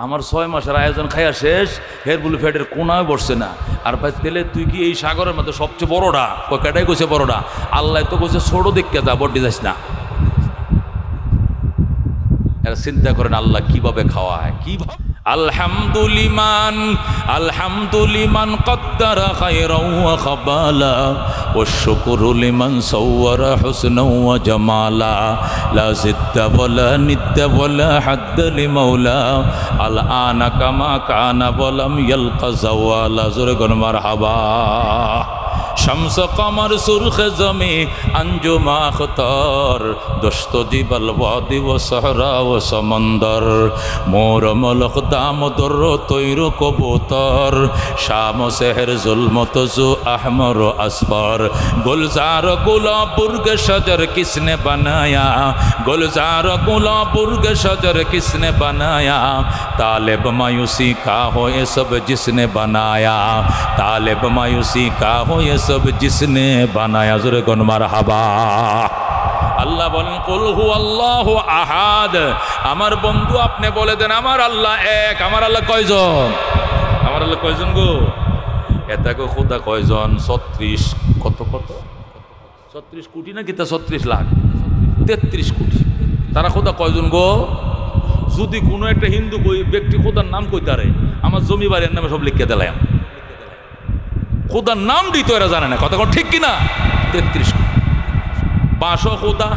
আমার 6 মাসের আয়োজন খাইয়া শেষ, হের বলে ফ্যাটের কোনায় বসছে না। আর ভাই তেলে তুই কি এই সাগরের মধ্যে সবচেয়ে বড়টা? কেটাই কইছে বড়টা? আল্লাহ তো কইছে ছোট দেখতে যা, বড্ডি যাস না। এরা চিন্তা করেন আল্লাহ কিভাবে খাওয়ায়, কিভাবে। আলহামদুলিমান কদ্দারা খায়রাও ওয়া খাবালা ওয়া শুকরু লিমান সাওয়ারা হুসনাও ওয়া জামালা লা জিদ্দা ওয়ালা নিদ্দা ওয়ালা হাদ্দা লিমাওলা আল আনা কামা কানা ওয়া লাম ইয়ালকা যাওয়ালা। জোরে কোন মারহাবা। शम्स कमर सुर्ख जमी अंजुम अख्तर दस्त जिबल वादी व सहरा व समंदर मोर मलक दाम दर तैर कबूतर शाम सहर जुल्मत जु अहमर असफर गुलजार गुलाबुर के शजर किसने बनाया गुलजार गुलाबुर के शजर किसने बनाया तालिब मायूसी का हो ये सब जिसने बनाया तालिब मायूसी का हो ये सब जिसने बनाया। ज़ोरे कौन मरहबा। আল্লাহ বলেন কুল হু আল্লাহু আহাদ। আমার বন্ধু আপনি বলে দেন আমার আল্লাহ এক। আমার আল্লাহ কয়জন? আমার আল্লাহ কয়জন গো? এটাকে খোদা কয়জন? 36 কত 36 কোটি না কিতা 36 লাখ 33 কোটি। তারা খোদা কয়জন গো? যদি কোনো একটা হিন্দু ব্যক্তি খোদার নাম কইতারে আমার জমি বাড়ির নামে সব লিখে দিলাম। খোদার নাম দিত এরা জানে না। কথা ঠিক কিনা? 33 বাঁশও খোদা,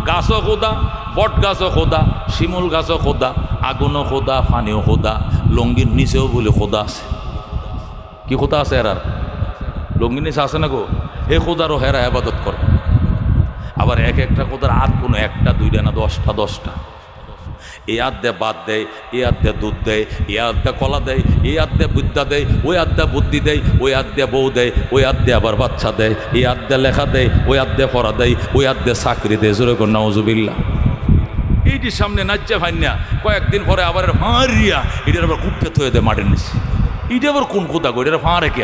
গাছও খোদা, বট গাছও খোদা, শিমুল গাছও খোদা, আগুনও খোদা, ফানিও খোদা, লঙ্গির নিচেও বলে খোদা আছে। কি খোদা আছে এরার? লঙ্গির নিচে আছে না গো? হে খোদারও হেরা আবাদত করে। আবার এক একটা খোদার হাত কোনো একটা দুইটা না 10টা 10টা। এই হাত দিয়ে বাদ দেয়, এই হাত দিয়ে দুধ দেয়, এই হাত দিয়ে কলা দেয়, এই হাত দিয়ে বিদ্যা দেয়, ওই হাত দিয়ে বুদ্ধি দেয়, ওই হাত দিয়ে বউ দেয়, ওই হাত দিয়ে আবার বাচ্চা দেয়, এই হাত দিয়ে লেখা দেয়, ওই হাত দিয়ে পড়া দেয়, ওই হাত দিয়ে চাকরি দেয়। জোরে কোন নাউজুবিল্লাহ। এইটির সামনে নাচছে ভাইনা, কয়েকদিন পরে আবার ফাঁড়িয়া এটার আবার কুপে থয়ে দেয় মাটির নিচে। এটা আবার কোন কোথা গো? এটা ফাঁ রেখে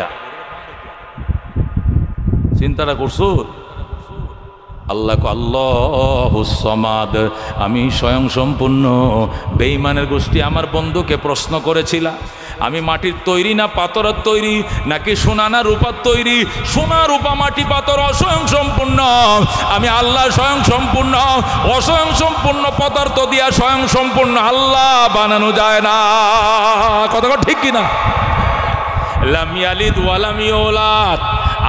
চিন্তাটা করছো? আল্লাহ আল্লাহুস সামাদ, আমি স্বয়ং সম্পূর্ণ। বেঈমানের গোষ্ঠী আমার বন্ধুকে প্রশ্ন করেছিল আমি মাটির তৈরি না পাথরের তৈরি, নাকি সোনা না রূপার তৈরি? সোনা রূপা মাটি পাথর অস্বয়ং সম্পূর্ণ। আমি আল্লাহ স্বয়ং সম্পূর্ণ। অস্বয়ং সম্পূর্ণ পদার্থ দিয়া স্বয়ং সম্পূর্ণ আল্লাহ বানানো যায় না। কথা ঠিক কিনা? লাম ইয়ালিদ ওয়া লাম ইউলাদ।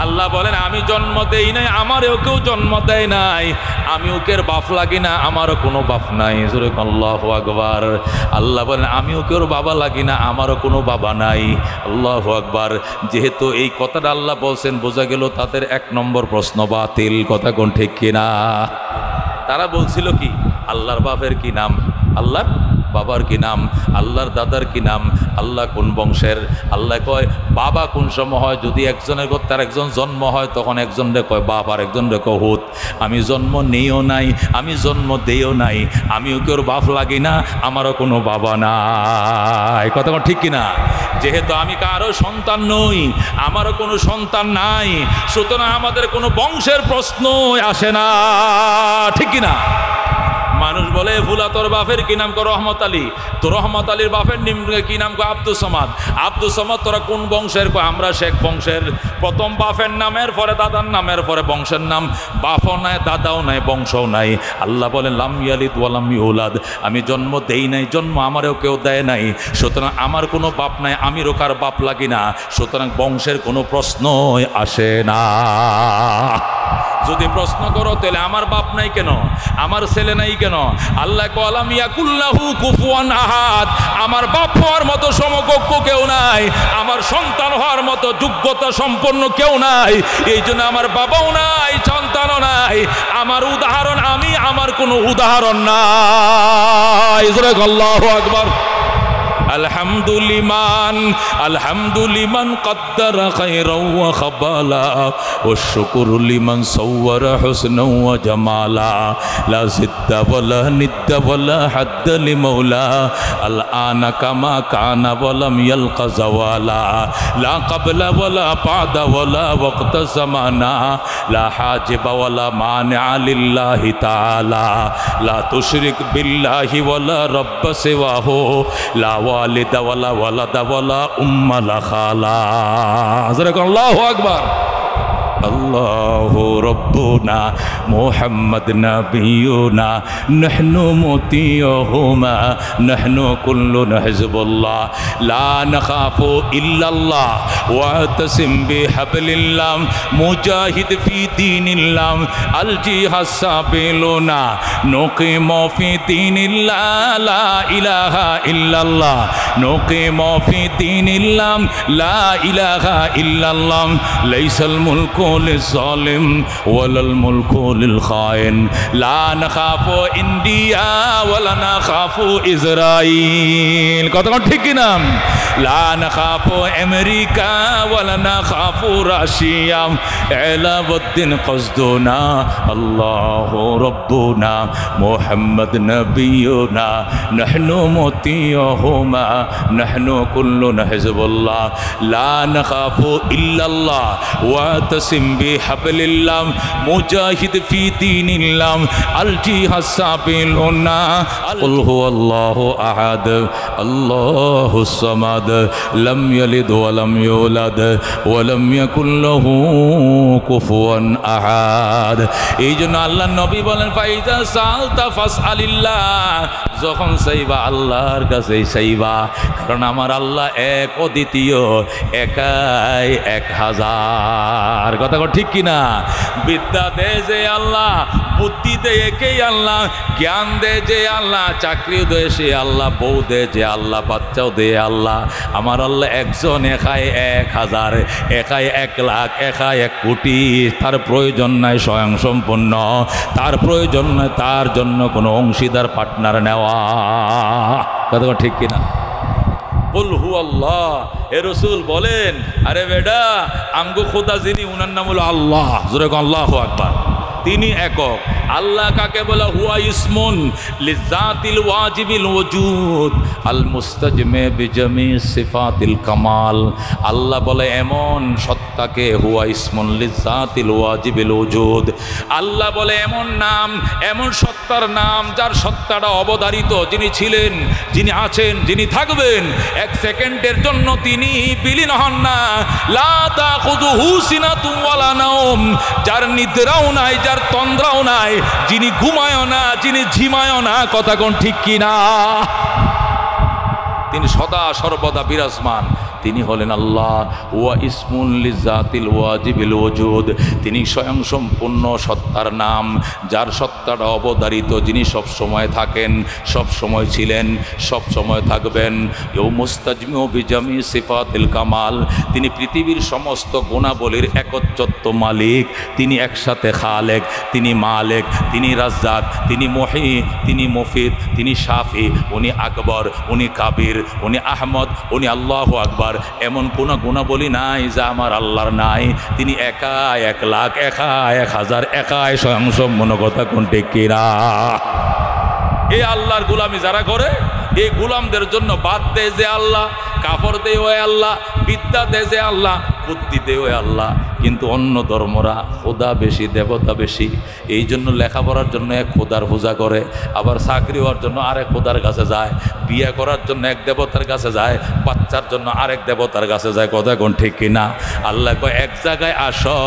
আল্লাহ বলেন আমি জন্ম দেই নাই, আমারও কেউ জন্ম দেয় নাই। আমি ওকের বাপ লাগি না, আমারও কোনো বাপ নাই। জোরে আল্লাহু আকবার। আল্লাহ বলেন আমি ওকের বাবা লাগি না, আমারও কোনো বাবা নাই। আল্লাহু আকবার। যেহেতু এই কথাটা আল্লাহ বলছেন, বোঝা গেল তাদের 1 নম্বর প্রশ্ন বাতিল। কথা কোন ঠিক কিনা? তারা বলছিল কি আল্লাহর বাপের কি নাম, আল্লাহর বাবার কি নাম, আল্লাহর দাদার কি নাম, আল্লাহ কোন বংশের। আল্লাহ কয় বাবা কোন সময় হয়, যদি একজনের ঘর তার একজন জন্ম হয় তখন একজনরে কয় বাপ আর একজনরে কয় হুত। আমি জন্ম নেইও নাই, আমি জন্ম দেইও নাই, আমিও কেউ বাপ লাগি না, আমারও কোনো বাবা নাই। কথা ঠিক কিনা? যেহেতু আমি কারো সন্তান নই, আমারও কোনো সন্তান নাই, সুতরাং আমাদের কোনো বংশের প্রশ্ন আসে না। ঠিক কিনা? মানুষ বলে ফুলা তোর বাপের কি নাম? রহমত আলী। তো রহমত আলীর বাপের কি নাম? আব্দুল সমাদ। আব্দুল সমাদ তোরা কোন বংশের? আমরা শেখ বংশের। প্রথম বাপের নামের পরে দাদার নামের পরে বংশের নাম। বাপও নাই, দাদাও নাই, বংশও নাই। আল্লাহ বলেন লাম ইয়ালিদ ওয়া লাম ইউলাদ। আমি জন্ম দেই নাই, জন্ম আমারও কেউ দেয় নাই, সুতরাং আমার কোনো বাপ নাই, আমিরও কার বাপ লাগি না, সুতরাং বংশের কোনো প্রশ্নই আসে না। যদি প্রশ্ন করো তাহলে আমার বাপ নাই কেন, আমার ছেলে নাই কেন? আল্লাহ কলাম ইয়াকুল্লাহু কুফুয়ান আহাদ। আমার বাপ হওয়ার মতো সমকক্ষ কেউ নাই, আমার সন্তান হওয়ার মতো যোগ্যতা সম্পন্ন কেউ নাই। এই জন্য আমার বাবাও নাই, সন্তানও নাই। আমার উদাহরণ আমি, আমার কোনো উদাহরণ নাই। আল্লাহু আকবার। আলহামদুলিমান কদ্দারা খায়রাও ওয়া খাবালা ওয়াশ শুকরু লিমান সাওয়ারা হুসনাও ওয়া জামালা লা জিদ্দা ওয়ালা নিদ্দা ওয়ালা হাদ্দা লিমাওলা আল আনা কামা কানা ওয়া লাম ইয়ালকা জাওয়ালা লা ক্বাবলা ওয়ালা বাদা ওয়ালা ওয়াক্তা জামানা লা হাজিবা ওয়ালা মানিআ লিল্লাহি তাআলা লা তুশরিক বিল্লাহি ওয়ালা রাব্ব সিওয়াহু লা ওয়ালিদা ওয়ালা ওয়ালাদা ওয়ালা উম্মা লা খালা। যারা আল্লাহু আকবার। আল্লাহু রব্বুনা মুহাম্মদ নবিয়ুনা নাহনু মুতিয়ুহুমা নাহনু কুল্লুনা হিজবুল্লাহ লা নাখাফু ইল্লাল্লাহ ওয়াতাসিম বিহাবলিল্লাহ মুজাহিদ ফি দীনিল্লাহ আল জিহাদ সাবিলুনা নুকিমু ফি দীনিল্লাহ লা ইলাহা ইল্লাল্লাহ নুকিমু ফি দীনিল্লাহ লা ইলাহা ইল্লাল্লাহ লাইসাল মুলকু লিল-যালিম ওয়ালাল মুলকু লিল-খাইন লা নাখাফু ইন্ডিয়া ওয়ালা নাখাফু ইসরাইল। কথা ঠিক কি না? লা নাখাফু আমেরিকা ওয়ালা নাখাফু রাশিয়া এলাউদ্দিন কসদুনা আল্লাহু রাব্বুনা মুহাম্মদ নবিয়ুনা নাহনু মুতিয়ুহুমা নাহনু কুল্লুনা হিজবুল্লাহ লা নাখাফু ইল্লাল্লাহ ওয়াতাসিম বিহাবলিল্লাহ মুজাহিদ ফি দীনিল্লাহ আল জিহাদ সাবিলুনা কুল হুয়াল্লাহু আহাদ আল্লাহুস সামাদ লাম ইয়ালিদ ওয়া লাম ইউলাদ ওয়া লাম ইয়াকুল লাহু কুফুয়ান আহাদ। এই জন্য আল্লাহর নবী বলেন ফাইজা সালতা ফাসআলিল্লাহ, যখন চাইবা আল্লাহর কাছে চাইবা, কারণ আমার আল্লাহ এক অদ্বিতীয়, একাই 1000। কথা ঠিক কিনা? বিদ্যা দে যে আল্লাহ, বুদ্ধি দে একেই আল্লাহ, জ্ঞান দে যে আল্লাহ, চাকরিও দে সে আল্লাহ, বউ দে যে আল্লাহ, বাচ্চাও দে আল্লাহ। আমার আল্লাহ একজন, একাই 1000, একাই 1 লাখ, একাই 1 কোটি। তার প্রয়োজন নাই স্বয়ং সম্পূর্ণ, তার প্রয়োজন নয় তার জন্য কোনো অংশীদার পার্টনার নেওয়া। কথা ঠিক কিনা? কুল হুয়াল্লাহ। এ রাসূল বলেন, আরে বেটা আমগো খোদা যিনি, উনার নাম হলো আল্লাহ। জোরে আল্লাহু আকবার। তিনি একক। আল্লাহ কাকে বলে? হুয়া ইসমুন লিজাতিল ওয়াজিবিল ওজুদ আল মুস্তাজমে বিজামি সিফাতিল কামাল। আল্লাহ বলে এমন সত্তাকে, হুয়া ইসমুন লিজাতিল ওয়াজিবিল ওজুদ। আল্লাহ বলে এমন নাম, এমন সত্তার নাম যার সত্তাটা অবধারিত, যিনি ছিলেন, যিনি আছেন, যিনি থাকবেন, 1 সেকেন্ডের জন্য তিনি বিলীন হন না। লা তাখুযুহু সিনাতুন ওয়ালা নাওম, যার নিদ্রাও নাই, যার তন্দ্রাও নাই, যিনি ঘুমায়ও না, যিনি ঝিমায়ও না। কথা কোন ঠিক কিনা? তিনি সদা সর্বদা বিরাজমান। তিনি হলেন আল্লাহ। ওয়া ইসমুন লিজাতিল ওয়াজিবিল ওজুদ, তিনি স্বয়ং সম্পূর্ণ সত্তার নাম, যার সত্তাটা অবধারিত, যিনি সব সময় থাকেন, সব সময় ছিলেন, সব সময় থাকবেন। ইউ মুস্তাজমিউ বিজামি সিফাতিল কামাল, তিনি পৃথিবীর সমস্ত গুণাবলীর একচ্ছত্ব মালিক। তিনি একসাথে খালেক, তিনি মালিক, তিনি রাজ্জাক, তিনি মুহি, তিনি মুফিদ, তিনি শাফি, উনি আকবর, উনি কাবির, উনি আহমদ, উনি আল্লাহু আকবার। এমন কোন গুণাবলী নাই যা আমার আল্লাহর নাই। তিনি একাই 1 লাখ, একাই 1000, একাই স্বয়ং সম্পূর্ণ। কথা কোন ঠিক কিনা? এই আল্লাহর গোলামি যারা করে, এই গোলামদের জন্য বাদ দেয় যে আল্লাহ, কাপড় দেয় ওই আল্লাহ, বিদ্যা দেয় যে আল্লাহ, বুদ্ধি দেয় ওই আল্লাহ। কিন্তু অন্য ধর্মরা খোদা বেশি, দেবতা বেশি। এই জন্য লেখাপড়ার জন্য এক খোদার পূজা করে, আবার চাকরি হওয়ার জন্য আরেক খোদার কাছে যায়, বিয়ে করার জন্য এক দেবতার কাছে যায়, বাচ্চার জন্য আরেক দেবতার কাছে যায়। কথা কোন ঠিক কিনা? আল্লাহ কয় এক জায়গায় আসো,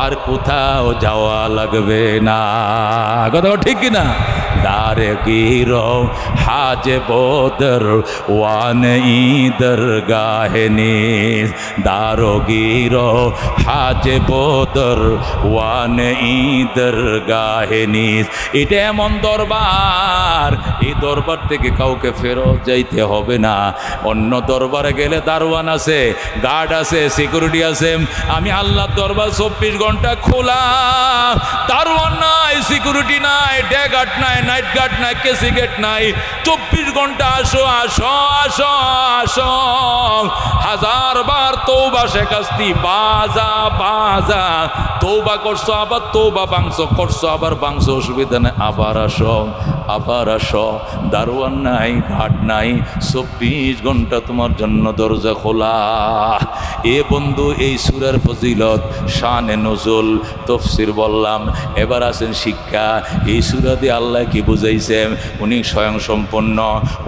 আর কোথাও যাওয়া লাগবে না। কথা ঠিক কিনা? দারে গিরো হাজে বদর ওয়ান ঈদর গাহনিস, দারো গিরো হাজে বদর ওয়ান ঈদর গাহনিস। এটা এমন দরবার, এই দরবার থেকে কাউকে ফেরত যাইতে হবে না। অন্য দরবারে গেলে দারোয়ান আছে, গার্ড আছে, সিকিউরিটি আছে। আমি আল্লাহর দরবার 24 ঘন্টা খোলা, দারোয়ান নাই, সিকিউরিটি নাই, ড্যাগার্ড নাই, নাই, নাইট গার্ড নাই, কেসি গেট নাই, 24 ঘন্টা আসো আসো আসো আসো। 1000 বার তওবা শেখাস্তি, বাজা বাজা। তওবা করছো আবার তওবা ভাঙছো, করছো আবার ভাঙছো, অসুবিধা নেই, আবার আসো আবার আসো। দারোয়ান নাই, ঘাট নাই, 24 ঘন্টা তোমার জন্য দরজা খোলা। এ বন্ধু, এই সূরার ফজিলত, শানে নজুল, তাফসীর বললাম। এবার আসেন শিক্ষা। এই সূরা দিয়ে আল্লাহ কি বুঝাইছেন? উনি স্বয়ং সম্পন্ন,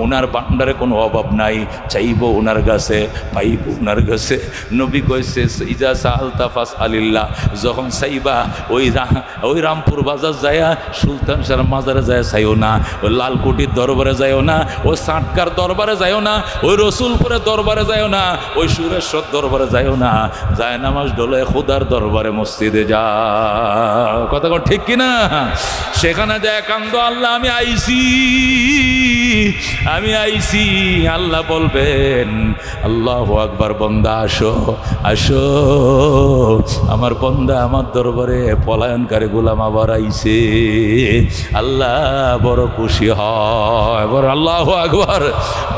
ওনার ভান্ডারে কোনো অভাব নাই, চাইব ওনার কাছে পাইব ওনার কাছে। নবী কইছে ইজা সাআলতা ফাসআলিল্লাহ, যখন চাইবা ওই রামপুর বাজার যায়া সুলতান শাহর মাজারে যায় চাইও না, ওই লালকুটির দরবারে যাইও না, ওই সাটকার দরবারে যাইও না, ওই রসুলপুরের দরবারে যাইও না, ওই সুরেশ্বর দরবারে যাইও না, যায় নামাজ ডলে খোদার দরবারে মসজিদে যা। কথা কর ঠিক কিনা? সেখানে যায় কান্দ, আল্লাহ আমি আইছি, আমি আইছি। আল্লাহ বলবেন আল্লাহু আকবার, বন্দা আসো আসো, আমার বন্দা আমার দরবারে পলায়নকারী গোলাম আবার আইছে। আল্লাহ বড় খুশি হয়, বড় আল্লাহু আকবার।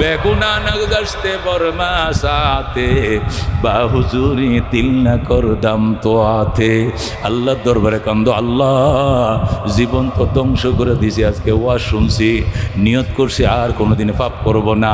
বেগুনা নগদস্তে বরমা সাথে বা হুজুরি তিল না করদাম তো আতে। আল্লাহর দরবারে কান্দ, আল্লাহ জীবন তো ধ্বংস করে দিছি, আজকে ওয়াজ শুনছি, নিয়ত করছি আর কোনোদিন পাপ করব না,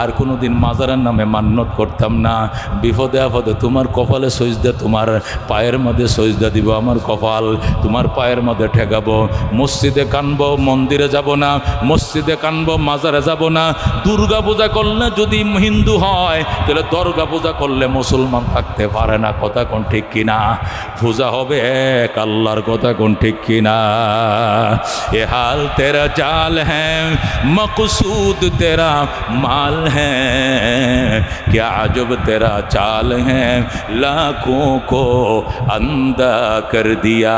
আর কোনোদিন মাজারের নামে মান্যত করতাম না। বিপদে আপদে তোমার কপালে সজদা, তোমার পায়ের মধ্যে সজদা দিব, আমার কপাল তোমার পায়ের মধ্যে ঠেকাবো। মসজিদে কানবো, মন্দিরে যাব না, মসজিদে কানবো, মাজারে যাব না। দুর্গা পূজা করলে যদি হিন্দু হয়, তাহলে দুর্গা পূজা করলে মুসলমান থাকতে পারে না। কথা কোন ঠিক কিনা? পূজা হবে এক আল্লাহর, কথা কোন ঠিক কিনা? এ হাল তেরা চাল হ্যাঁ, মকসুদ তেরা মাল হ্যাঁ, क्या अजब तेरा चाल है, लाखों को अंधा कर दिया।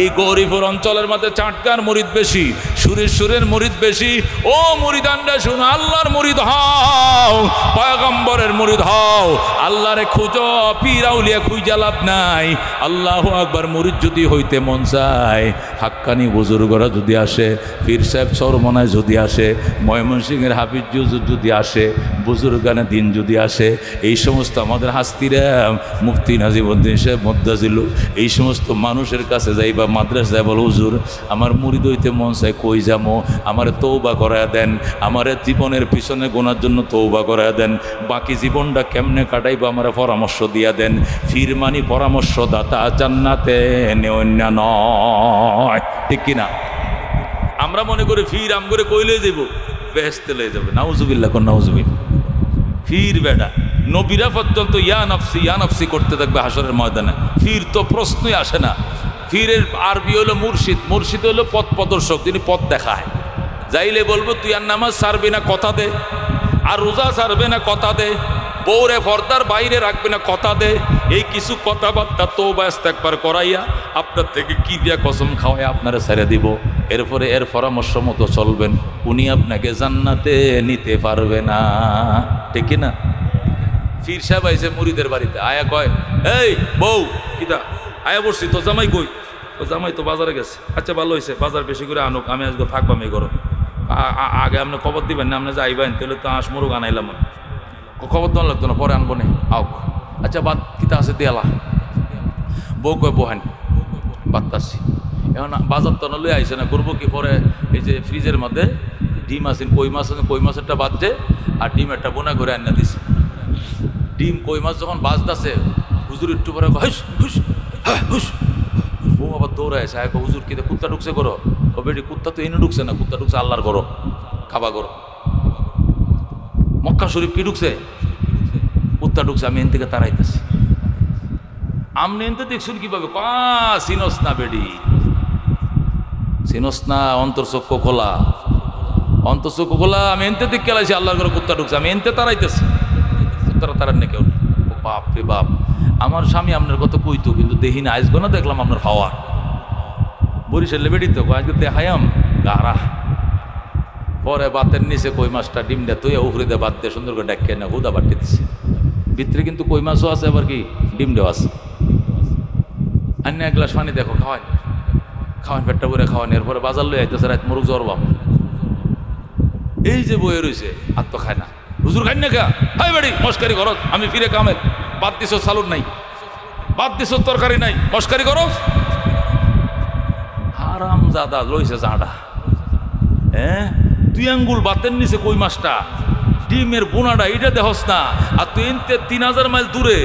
এই গৌরীপুর অঞ্চলের মধ্যে চাটকার মুরিদ বেশি, সুরেশ্বরের মুরিদ বেশি। ও মুরিদানরা শুনো, আল্লাহর মুরিদ হও, পয়গম্বরের মুরিদ হও, আল্লাহরে খুঁজো, পীর আউলিয়া খুঁজা লাভ নাই। আল্লাহু আকবার। মুরিদ যদি হইতে মন চায়, হাক্কানি বুজুর্গরা যদি আসে, পীর সাহেব চরমনায় যদি আসে, ময়মনসিংহের হাফিজ যদি আসে, বুজুর্গানে দিন যদি আসে, এই সমস্ত আমাদের হাস্তিরা, মুফতি নাজিমউদ্দিন সাহেব মুদ্দাজিলু, এই সমস্ত মানুষের কাছে যাইবা, মাদ্রাসায় বল, হুজুর আমার মুরিদ হইতে মন চায়, কই যামো, আমারে তওবা করায়া দেন, আমারে জীবনের পিছনে গোনার জন্য তওবা করায়া দেন, বাকি জীবনটা কেমনে কাটাইবা আমারে পরামর্শ দিয়া দেন। ফিরমানি পরামর্শদাতা, জান্নাতে অন্য নয়, ঠিক কিনা? আমরা মনে করি ফির আম করে কইলে যাব, বেহেশতে লয়ে যাবে। নাউজুবিল্লাহ কোন নাউজুবিল্লাহ। ফির বেটা নবীরা পর্যন্ত ইয়া নাফসি করতে থাকবে হাসরের ময়দানে। ফির তো প্রশ্নই আসে না। ফিরের আরবি হলো মুর্শিদ, মুর্শিদ হলো পথ প্রদর্শক, তিনি পথ দেখায়। যাইলে বলবো তুই আর নামাজ ছাড়বি না, কথা দে, আর রোজা ছাড়বে না, কথা দে, বউরে পর্দার বাইরে রাখবে না, কথা দে। এই কিছু কথাবার্তা তওবা ইস্তেগফার করাইয়া আপনার থেকে কি দিয়া কসম খাওয়ায় আপনারা ছেড়ে দিব। এরপরে এর পরামর্শ মতো চলবেন, উনি আপনাকে জান্নাতে নিতে পারবে না, ঠিক না? ফির সাহেব আইসে মুরিদের বাড়িতে, আয়া কয়, এই বউ কিতা আয়া বসছি, তো জামাই কই? তো জামাই তো বাজারে গেছে। আচ্ছা ভালো হয়েছে, বাজার বেশি করে আনুক, আমি আজকে থাকবাম এই ঘর। আগে আপনি খবর দিবেন না, আপনি যাইবেন, তাহলে তো আঁশ মুরুগ আনাইলাম। খবর দেওয়া লাগতো না, পরে আনবো না, আউক। আচ্ছা বাদ কিতা আছে দেয়ালা। বউ কয় বহেন, বাদতাছি। এখন বাজার তো লই আইসে না, করবো কি? পরে এই যে ফ্রিজের মধ্যে ডিম আছে, কই মাছ আছে, কই মাছেরটা বাদছে, আর ডিম একটা বোনা করে আনিয়ে দিছে। ডিম কই মাছ যখন বাজতেছে, হুজুর একটু পরে হুস হুস হুস, বউ আবার দৌড়ায় আসে, হুজুর কিতা কুত্তা ঢুকছে করো? ও বেটি কুত্তা তো এনে ঢুকছে না, কুত্তা ঢুকছে আল্লাহর করো, খাবা করো। মক্কা শরীফ কি ঢুকছে? কুত্তা ঢুকছে, আমি এন থেকে তাড়াইতেছি। আমনে এনতে দেখছুন কিভাবে? চিনস না বেডি, চিনস না, অন্তর্চক্ষু খোলা, অন্তর্চক্ষু খোলা। আমি এনতে দিক খেলাইছি, আল্লাহর ঘরে কুত্তা ঢুকছে, আমি এনতে তাড়াইতেছি। কুত্তারা তারান না কেউ। বাপ রে বাপ, আমার স্বামী আপনার কত কইতো, কিন্তু দেখি না, আজগো না দেখলাম আপনার খাওয়ার। বরিশালে বেডি তো আজকে দেখায়াম গারা। পরে বাতের নিচে কই মাছটা ডিমটা তুই উফরে দিয়ে বাদ দিয়ে সুন্দর করে ডাকিয়ে না হুদা বাটতে দিচ্ছে। ভিতরে কিন্তু কই মাছও আছে, আবার কি ডিমটাও আছে। আর না এক গ্লাস পানি দেখো, খাওয়াই খাওয়ান পেটটা করে খাওয়ান, এরপরে বাজার লই আইতেছে রাত মরুক জরবাম। এই যে বয়ে রয়েছে আর তো খায় না। হুজুর খাই না খা, হাই বাড়ি মস্কারি করস, আমি ফিরে কামেল, বাদ দিছ সালুন নাই, বাদ দিছ তরকারি নাই, মস্কারি করস। হারাম জাদা লইছে জাডা। হ্যাঁ, 2 আঙ্গুল বাতের নিচে কই মাছটা, ডিমের বোনাটা এটা দেখস না। আর তুই 3000 মাইল দূরে,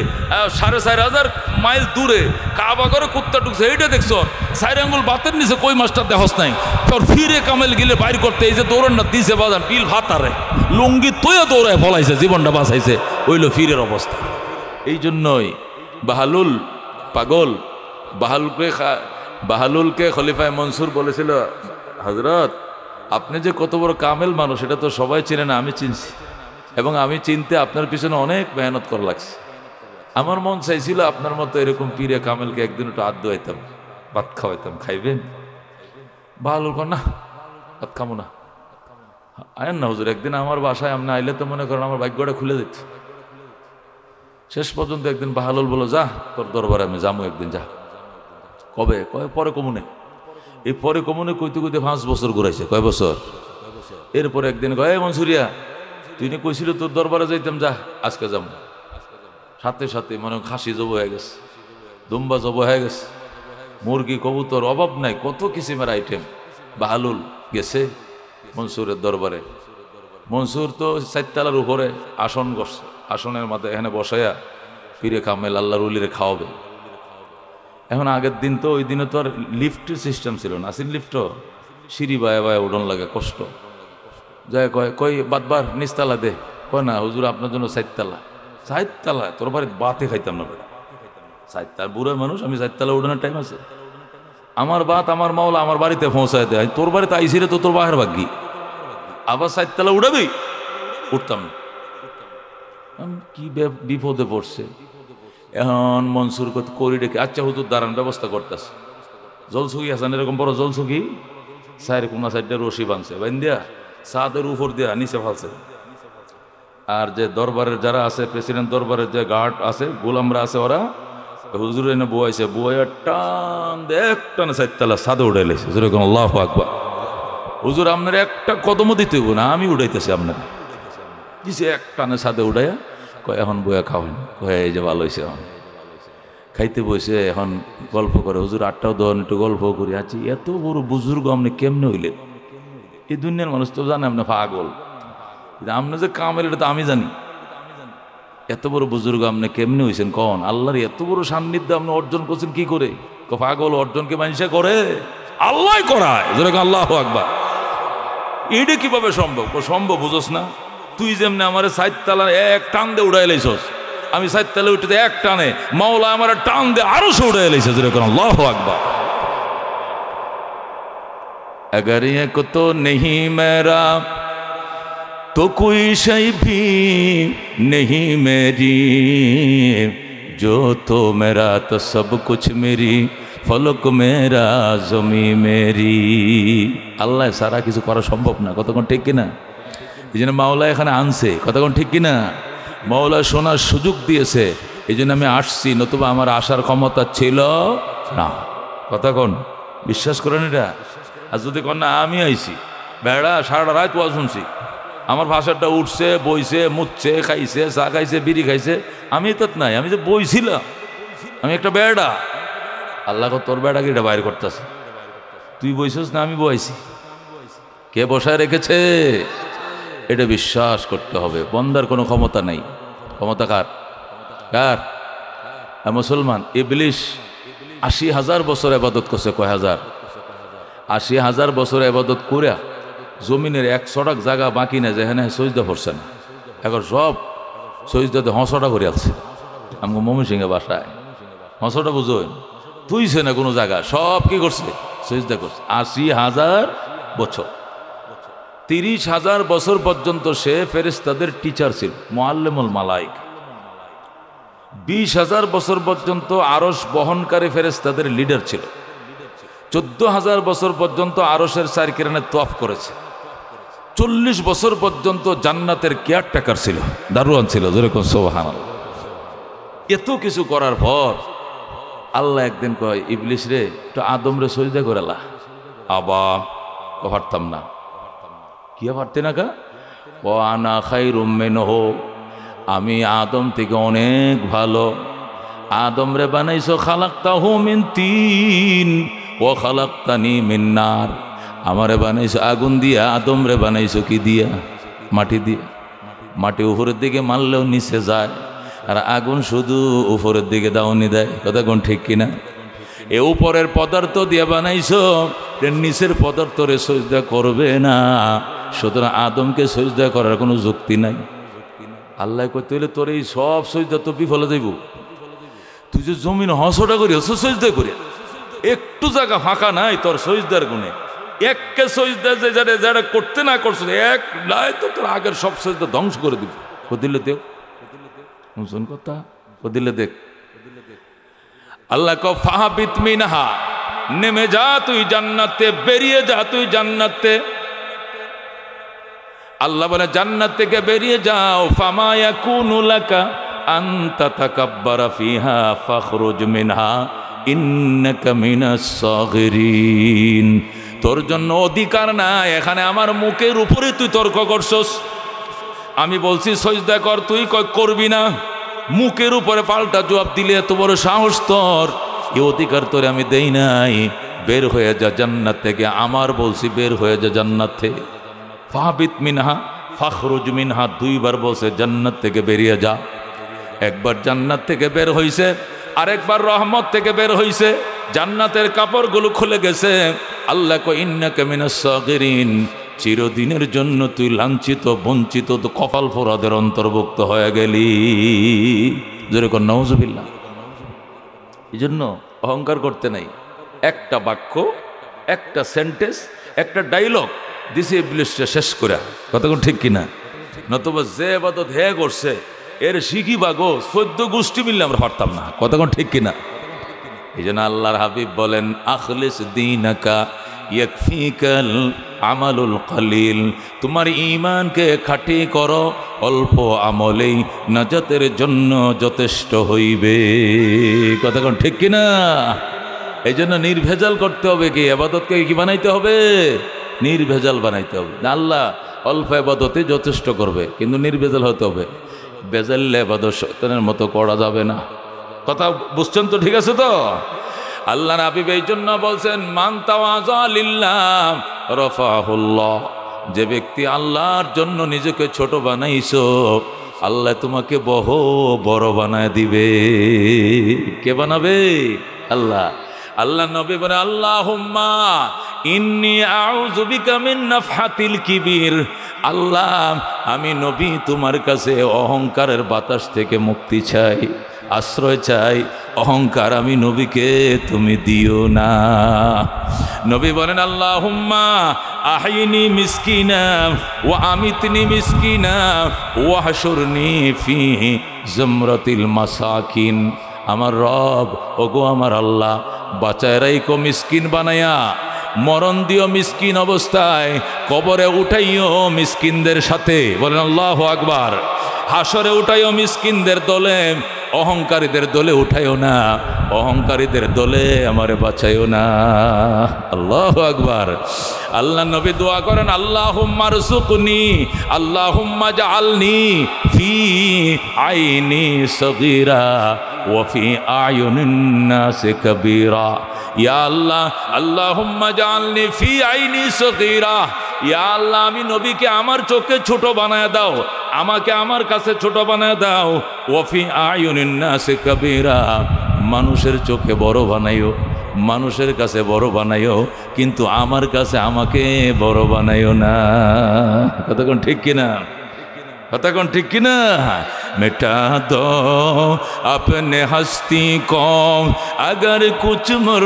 4500 মাইল দূরে কাবা করে কুত্তা ঢুকছে, এইটা দেখছ। 4 আঙ্গুল বাতের নিচে কই মাছটা দেখস নাই। তোর ফিরে কামেল গেলে বাইর করতে এই যে দৌড়ান না দিছে বাজান বিল ভাতারে লুঙ্গি তৈয়া দৌড়ায় ফলাইছে, জীবনটা বাঁচাইছে, ওইলো ফিরের অবস্থা। এই জন্যই বাহালুল পাগল, বাহালুলকে খলিফায়ে মনসুর বলেছিল, হযরত আপনি যে কত বড় কামেল মানুষ এটা তো সবাই চেনে না, আমি চিনছি, এবং আমি চিনতে আপনার পিছনে অনেক মেহনত করা লাগছে। আমার মন চাইছিল আপনার মতো এরকম পীরে কামেলকে একদিন একটু আদ দোয়াইতাম, ভাত খাওয়াইতাম, খাইবেন? বাহালুল কর না, ভাত খাবো না। আয়েন না হুজুর, একদিন আমার বাসায় আপনি আইলে তো মনে করেন আমার ভাগ্যটা খুলে দিত। শেষ পর্যন্ত একদিন বাহালুল বলো, যা তোর দরবারে আমি যাবো একদিন, যা। কবে? কয় পরে কমুনে। এই পরে কমুনে কইতে কইতে 5 বছর ঘুরাইছে। কয় বছর? এরপরে একদিন কয়, মনসুরিয়া তুই না কইছিল তোর দরবারে যাইতাম, যা আজকে যাবো। সাথে সাথে মনে খাসি জব হয়ে গেছে, দুম্বা জব হয়ে গেছে, মুরগি কবুতর অভাব নাই, কত কিসিমের আইটেম। বাহালুল গেছে মনসুরের দরবারে। মনসুর তো 4 তলার উপরে আসন বসছে, আসনের মাথায় এখানে বসাইয়া পীরে কামেল আল্লাহর ওলিরে খাওয়াবে। এখন আগের দিন তো, ওই দিনে তো আর লিফটের সিস্টেম ছিল না, আসিল লিফটও সিঁড়ি বায়া বায়া উঠন লাগে, কষ্ট যায়। কই বাদবার নিচতলা দে। কয় না হুজুর আপনার জন্য 4 তলা। 4 তলা? তোর বাড়ি বাতে খাইতাম না বেটা, 4 তলা বুড়ো মানুষ, আমি 4 তলা উঠানোর টাইম আছে? আমার বাত আমার মাওলা আমার বাড়িতে পৌঁছায় দেয়, তোর বাড়িতে আইসি রে তো তোর বাহের ভাগ্যি, আবার 4 তলা উঠাবি? উঠতাম না। কি বিপদে পড়ছে। এখন মনসুর করি ডেকে, আচ্ছা হুজুর দাঁড়ান, ব্যবস্থা করতেছে। জলসুকি আছেন এরকম বড় জলসুকি, 4 কোনা 4টা রশি বাঁধছে, বান্ধিয়া ছাদের উপর দিয়া নিচে ফালছে। আর যে দরবারের যারা আছে, প্রেসিডেন্ট দরবারের যে গার্ড আছে, গোলামরা আছে, ওরা হুজুর এনে বয়াইছে, বয়া টান এক টানে 4 তলা ছাদে উঠাই লেছে। যেরকম আল্লাহু আকবার। হুজুর আপনার একটা কদমও দিতে হইব না, আমি উঠাইতেছি আপনার। দিছে এক টানে ছাদে উঠাইয়া, কয় এখন বয়া খাওয়েন। কয় এই যে ভালো হয়েছে। এখন খাইতে বসে, এখন গল্প করে, হুজুর 8টাও দেন, একটু গল্প করি। আছি এত বড় বুজুর্গ আপনি কেমনে হইলেন? এই দুনিয়ার মানুষ তো জানে আপনি পাগল, আপনি যে কামেল এটা তো আমি জানি। এত বড় বুজুর্গ আপনি কেমনে হয়েছেন কন? আল্লাহর এত বড় সান্নিধ্য আপনি অর্জন করছেন কি করে? পাগল, অর্জনকে মানুষে করে, আল্লাহ করায়। যেরকম আল্লাহু আকবার। এটা কিভাবে সম্ভব? সম্ভব বুঝোস না তুই? যেমনি আমার 4 তলা এক টান দিয়ে উড়াই লাইছস, আমি 4 তলা উঠে এক টানে মাওলা আমার টান দিয়ে আরো সে উড়াই লাইছে। যেরকম আল্লাহু আকবার। अगर ये को तो नहीं मेरा तो कोई शय भी नहीं मेरी, जो तो मेरा तो सब कुछ मेरी, फलक मेरा जमी मेरी। আল্লাহ সারা কিছু করা সম্ভব না, কতক্ষণ ঠিক কিনা? এই জন্য মাওলা এখানে আনছে, কতক্ষণ ঠিক কিনা? মাওলা শোনার সুযোগ দিয়েছে, এই জন্য আমি আসছি, নতুবা আমার আসার ক্ষমতা ছিল না। কতক্ষণ বিশ্বাস করেন এটা? আর যদি কন না আমি আইছি, বেড়া সারা রাত ওয়াজ শুনছি, আমার ভাষাটা উঠছে, বইছে, মুচ্ছে, খাইছে, চা খাইছে, বিড়ি খাইছে, আমি তো নাই, আমি যে বইছিলাম, আমি একটা বেড়া। আল্লাহ তোর বেড়াকে এটা বাইর করতেছে, তুই বইছিস না আমি বইছি, কে বসায় রেখেছে এটা বিশ্বাস করতে হবে। বন্দার কোনো ক্ষমতা নাই। ক্ষমতা কার? কার? মুসলমান। ইবলিস 80,000 বছর ইবাদত করছে। কয় হাজার? 80,000 বছর ইবাদত করে জমিনের 1 ছটাক জায়গা বাকি না যেখানে সজদা পড়ছে না। এখন সব সজদাতে হঁসটা করে আছে। আমাকে ময়মনসিংহে বাসায় হঁসটা বুঝোই তুইছে না কোনো জায়গা, সব কি করছে? সজদা করছে। 80,000 বছর। 30,000 বছর পর্যন্ত সে ফেরেশতাদের টিচার ছিল, মুআল্লিমুল মালায়েকা। 20,000 বছর পর্যন্ত আরশ বহনকারী ফেরেশতাদের লিডার ছিল। 14,000 বছর পর্যন্ত আরশের সাইরকিরানে তওয়াফ করেছে। 40 বছর পর্যন্ত জান্নাতের কেয়ারটেকার ছিল, দারোয়ান ছিল। যেরকম সুবহানাল্লাহ। এত কিছু করার পর আল্লাহ একদিন কয় ইবলিস রে একটু আদম রে সজদা করালা আবা পারতাম না কি পারতে না কা ও আনা খাইরুম মিনহু আমি আদম থেকে অনেক ভালো আদম রে বানাইছো খালাকতাহু মিন তিন ও খালাকতানি মিন নার আমারে বানাইছো আগুন দিয়া আদম রে বানাইছো কি দিয়া মাটি দিয়া মাটি উপরের দিকে মারলেও নিচে যায় আর আগুন শুধু উপরের দিকে দাউনি দেয় কথা কোন ঠিক কিনা এ উপরের পদার্থ দিয়ে বানাইছো নিচের পদার্থ রে সজদা করবে না সুতরাং আদমকে সজদা করার কোনো যুক্তি নাই আল্লাহ করতে হলে তোর এই সব সজদা তো বিফলে যাইব তুই যে জমিন হসটা করি হস সজদা করি একটু জায়গা ফাঁকা নাই তোর সজদার গুণে এককে সজদা যে যারা যারা করতে না করছো এক লাই তো তোর আগের সব সজদা ধ্বংস করে দিব ও দিলে দেখ শুন কথা ও দিলে দেখ আল্লাহ কো ফাহাবিত মিনহা নেমে যা তুই জান্নাতে বেরিয়ে যা তুই জান্নাতে আল্লাহ বলে জান্নাত থেকে বেরিয়ে যাও ফামা ইয়াকুনু লাকা আন তাতাকাব্বারা ফিহা ফাখরুজ মিনহা ইন্নাকা মিনাস সাগিরিন তোর জন্য অধিকার নাই এখানে আমার মুখের উপরে তুই তর্ক করছস আমি বলছি সজদা কর তুই করবি না মুখের উপরে পাল্টা জবাব দিলে এত বড় সাহস তোর এই অধিকার তোরে আমি দেই নাই বের হয়ে যা জান্নাত থেকে আমার বলছি বের হয়ে যা জান্নাত থেকে ফাহাবিত মিনহা ফাখরুজ মিনহা দুইবার বলছে জান্নাত থেকে বেরিয়ে যা একবার জান্নাত থেকে বের হইছে আরেকবার রহমত থেকে বের হইছে জান্নাতের কাপড়গুলো খুলে গেছে আল্লাহ কো ইন্নাকা মিনাস সাগিরিন চিরদিনের জন্য তুই লাঞ্ছিত বঞ্চিত তো কপাল ফোরাদের অন্তর্ভুক্ত হয়ে গেলি যেরকম নাউজুবিল্লাহ এই জন্য অহংকার করতে নাই একটা বাক্য একটা সেন্টেন্স একটা ডায়লগ দিছে ইবলিসটা শেষ করে কতক্ষণ ঠিক কিনা নতুবা যে ইবাদত হে করছে এর শিখি বাগো 14 গোষ্ঠী মিললে আমরা পারতাম না কতক্ষণ ঠিক কিনা এই জন্য আল্লাহর হাবিব বলেন আখলিস দীনাকা ইয়াকফিকাল আমালুল কলিল তোমার ঈমানকে খাঁটি করো অল্প আমলেই নাজাতের জন্য যথেষ্ট হইবে কতক্ষণ ঠিক কিনা এই জন্য নির্ভেজাল করতে হবে কি ইবাদতকে কি বানাইতে হবে নির্ভেজাল বানাইতে হবে আল্লাহ অল্প ইবাদতে যথেষ্ট করবে কিন্তু নির্ভেজাল হতে হবে বেজাল্লে ইবাদত শয়তানের মতো করা যাবে না কথা বুঝছেন তো ঠিক আছে তো আল্লাহ হাবিব এই জন্য বলছেন মান তাওয়াযা লিল্লাহ রাফাহুল্লাহ যে ব্যক্তি আল্লাহর জন্য নিজেকে ছোট বানাইছো আল্লাহ তোমাকে বহু বড় বানায় দিবে কে বানাবে আল্লাহ আল্লাহ নবী বলে আল্লাহুম্মা ইন্নী আউযু বিকা মিন নাফহাতিল কিবির আল্লাহ আমি নবী তোমার কাছে অহংকারের বাতাস থেকে মুক্তি চাই আশ্রয় চাই অহংকার আমি নবীকে তুমি দিও না নবী বলেন আল্লাহুম্মা আহইনি মিসকিনা ওয়া আমিতনি মিসকিনা ওয়া হাশুরনি ফি জমরাতিল মাসাকিন আমার রব ওগো আমার আল্লাহ বাঁচায় রাইকো মিসকিন বানায়া মরণ দিও মিসকিন অবস্থায় কবরে উঠাইও মিসকিনদের সাথে বলেন আল্লাহু আকবার হাসরে উঠাইও মিসকিনদের দলে অহংকারীদের দলে উঠাইও না অহংকারীদের দলে আমারে বাঁচাইও না আল্লাহু আকবার আল্লাহ নবী দোয়া করেন আল্লাহুম্মা রযুকনি আল্লাহুম্মা জাআলনি ফি আইনি সগীরা ওয়া ফি আয়ুনিন নাস কাবীরা ইয়া আল্লাহ আল্লাহুম্মা জাআলনি ফি আইনি সগীরা ইয়া আল্লাহ আমি নবীকে আমার চোখে ছোট বানায় দাও আমাকে আমার কাছে ছোট বানায় দাও ওয়া ফি আয়ুনিন নাস কাবীরা মানুষের চোখে বড় বানাইও মানুষের কাছে বড় বানাইও কিন্তু আমার কাছে আমাকে বড় বানাইও না কতক্ষণ ঠিক কিনা कतक्षण ठीक कि ना। मिटा दो अपने हस्ती को अगर कुछ मर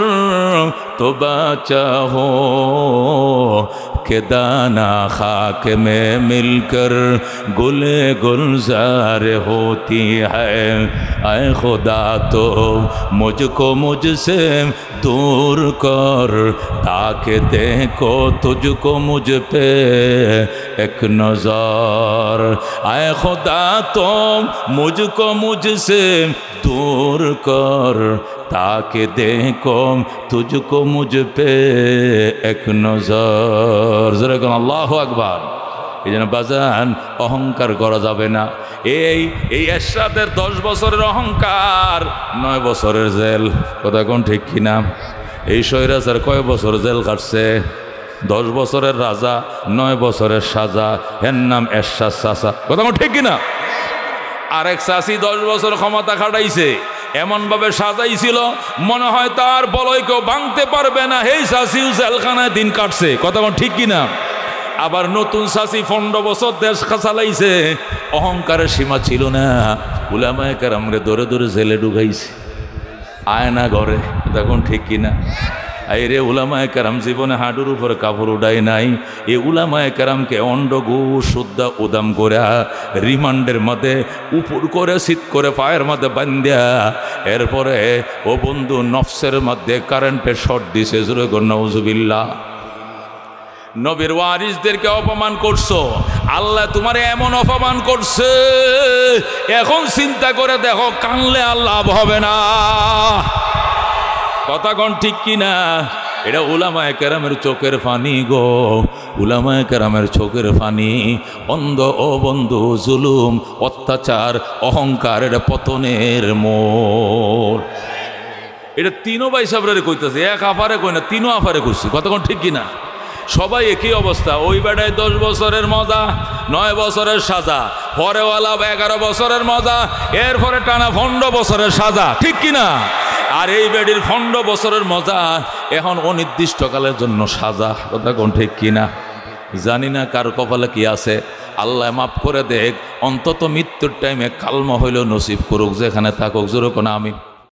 तो बचा हो के दाना खाक में मिलकर गुले गुलजार होती है। ऐ खुदा तो मुझको मुझसे दूर कर ताकि देखो तुझको मुझ पे एक नज़र। ऐ खुदा तो मुझको मुझसे दूर कर ताके देखो तुझको मुझ पे एक नजर। जरा कोन আল্লাহু আকবার। এই জন্য বাজান অহংকার করা যাবে না। এই এরশাদের 10 বছরের অহংকার, 9 বছরের জেল। কথা কোন ঠিক কিনা? এই স্বৈরাচার কয় বছর জেল কাটছে? 10 বছরের রাজা, 9 বছরের সাজা। এর নাম এরশাদ চাচা। কথা কোন ঠিক কিনা? আরেক চাচি 10 বছর ক্ষমতা খাটাইছে, এমন ভাবে সাজাইছিল মনে হয় তার বলয় কেউ ভাঙতে পারবে না। এই চাচিও জেলখানায় দিন কাটছে। কথা কোন ঠিক কিনা? আবার নতুন চাচি 15 বছর দেশ চালাইছে, অহংকারের সীমা ছিল না, উলামায়ে কেরামরে ধরে ধরে জেলে ঢুকাইছে, আয়না ঘরে। তখন ঠিক কিনা? আরে উলামায়ে কেরাম জীবনে হাঁটুর উপরে কাপড় উঠাই নাই। এই উলামায়ে কেরামকে অন্ডগু শুদ্ধা উদাম করে রিমান্ডের মধ্যে উপর করে শীত করে পায়ের মধ্যে বান্ধিয়া, এরপরে ও বন্ধু নফসের মধ্যে কারেন্টের শর্ট দিছে। জোরে কর নাউজুবিল্লাহ। নবীর ওয়ারিসদেরকে অপমান করছো, আল্লাহ তোমার এমন অপমান করছে, এখন চিন্তা করে দেখো কানলে আল্লাহ হবে না। কথা কোন ঠিক কিনা? এটা উলামায়ে কেরামের চোখের পানি গো, উলামায়ে কেরামের চোখের পানি। অন্ধ ও বন্ধু, জুলুম, অত্যাচার, অহংকার, এটা পতনের মোড়। এটা তিনও ভাই সাবরে কইতেছে, এক আফারে কই না, তিনও আফারে কইছি। কথা কোন ঠিক কিনা? সবাই একই অবস্থা। ওই বেটায় 10 বছরের মজা, 9 বছরের সাজা, পরেওয়ালা 11 বছরের মজা, এরপরে টানা 15 বছরের সাজা। ঠিক কিনা? আর এই বেডির 15 বছরের মজা, এখন অনির্দিষ্টকালের জন্য সাজা। কথা কোন ঠিক কিনা? জানি না কার কপালে কি আছে। আল্লাহ মাফ করে দেখ, অন্তত মৃত্যুর টাইমে কালমা হইলেও নসিব করুক, যেখানে থাকুক। জোরে কোন আমিন।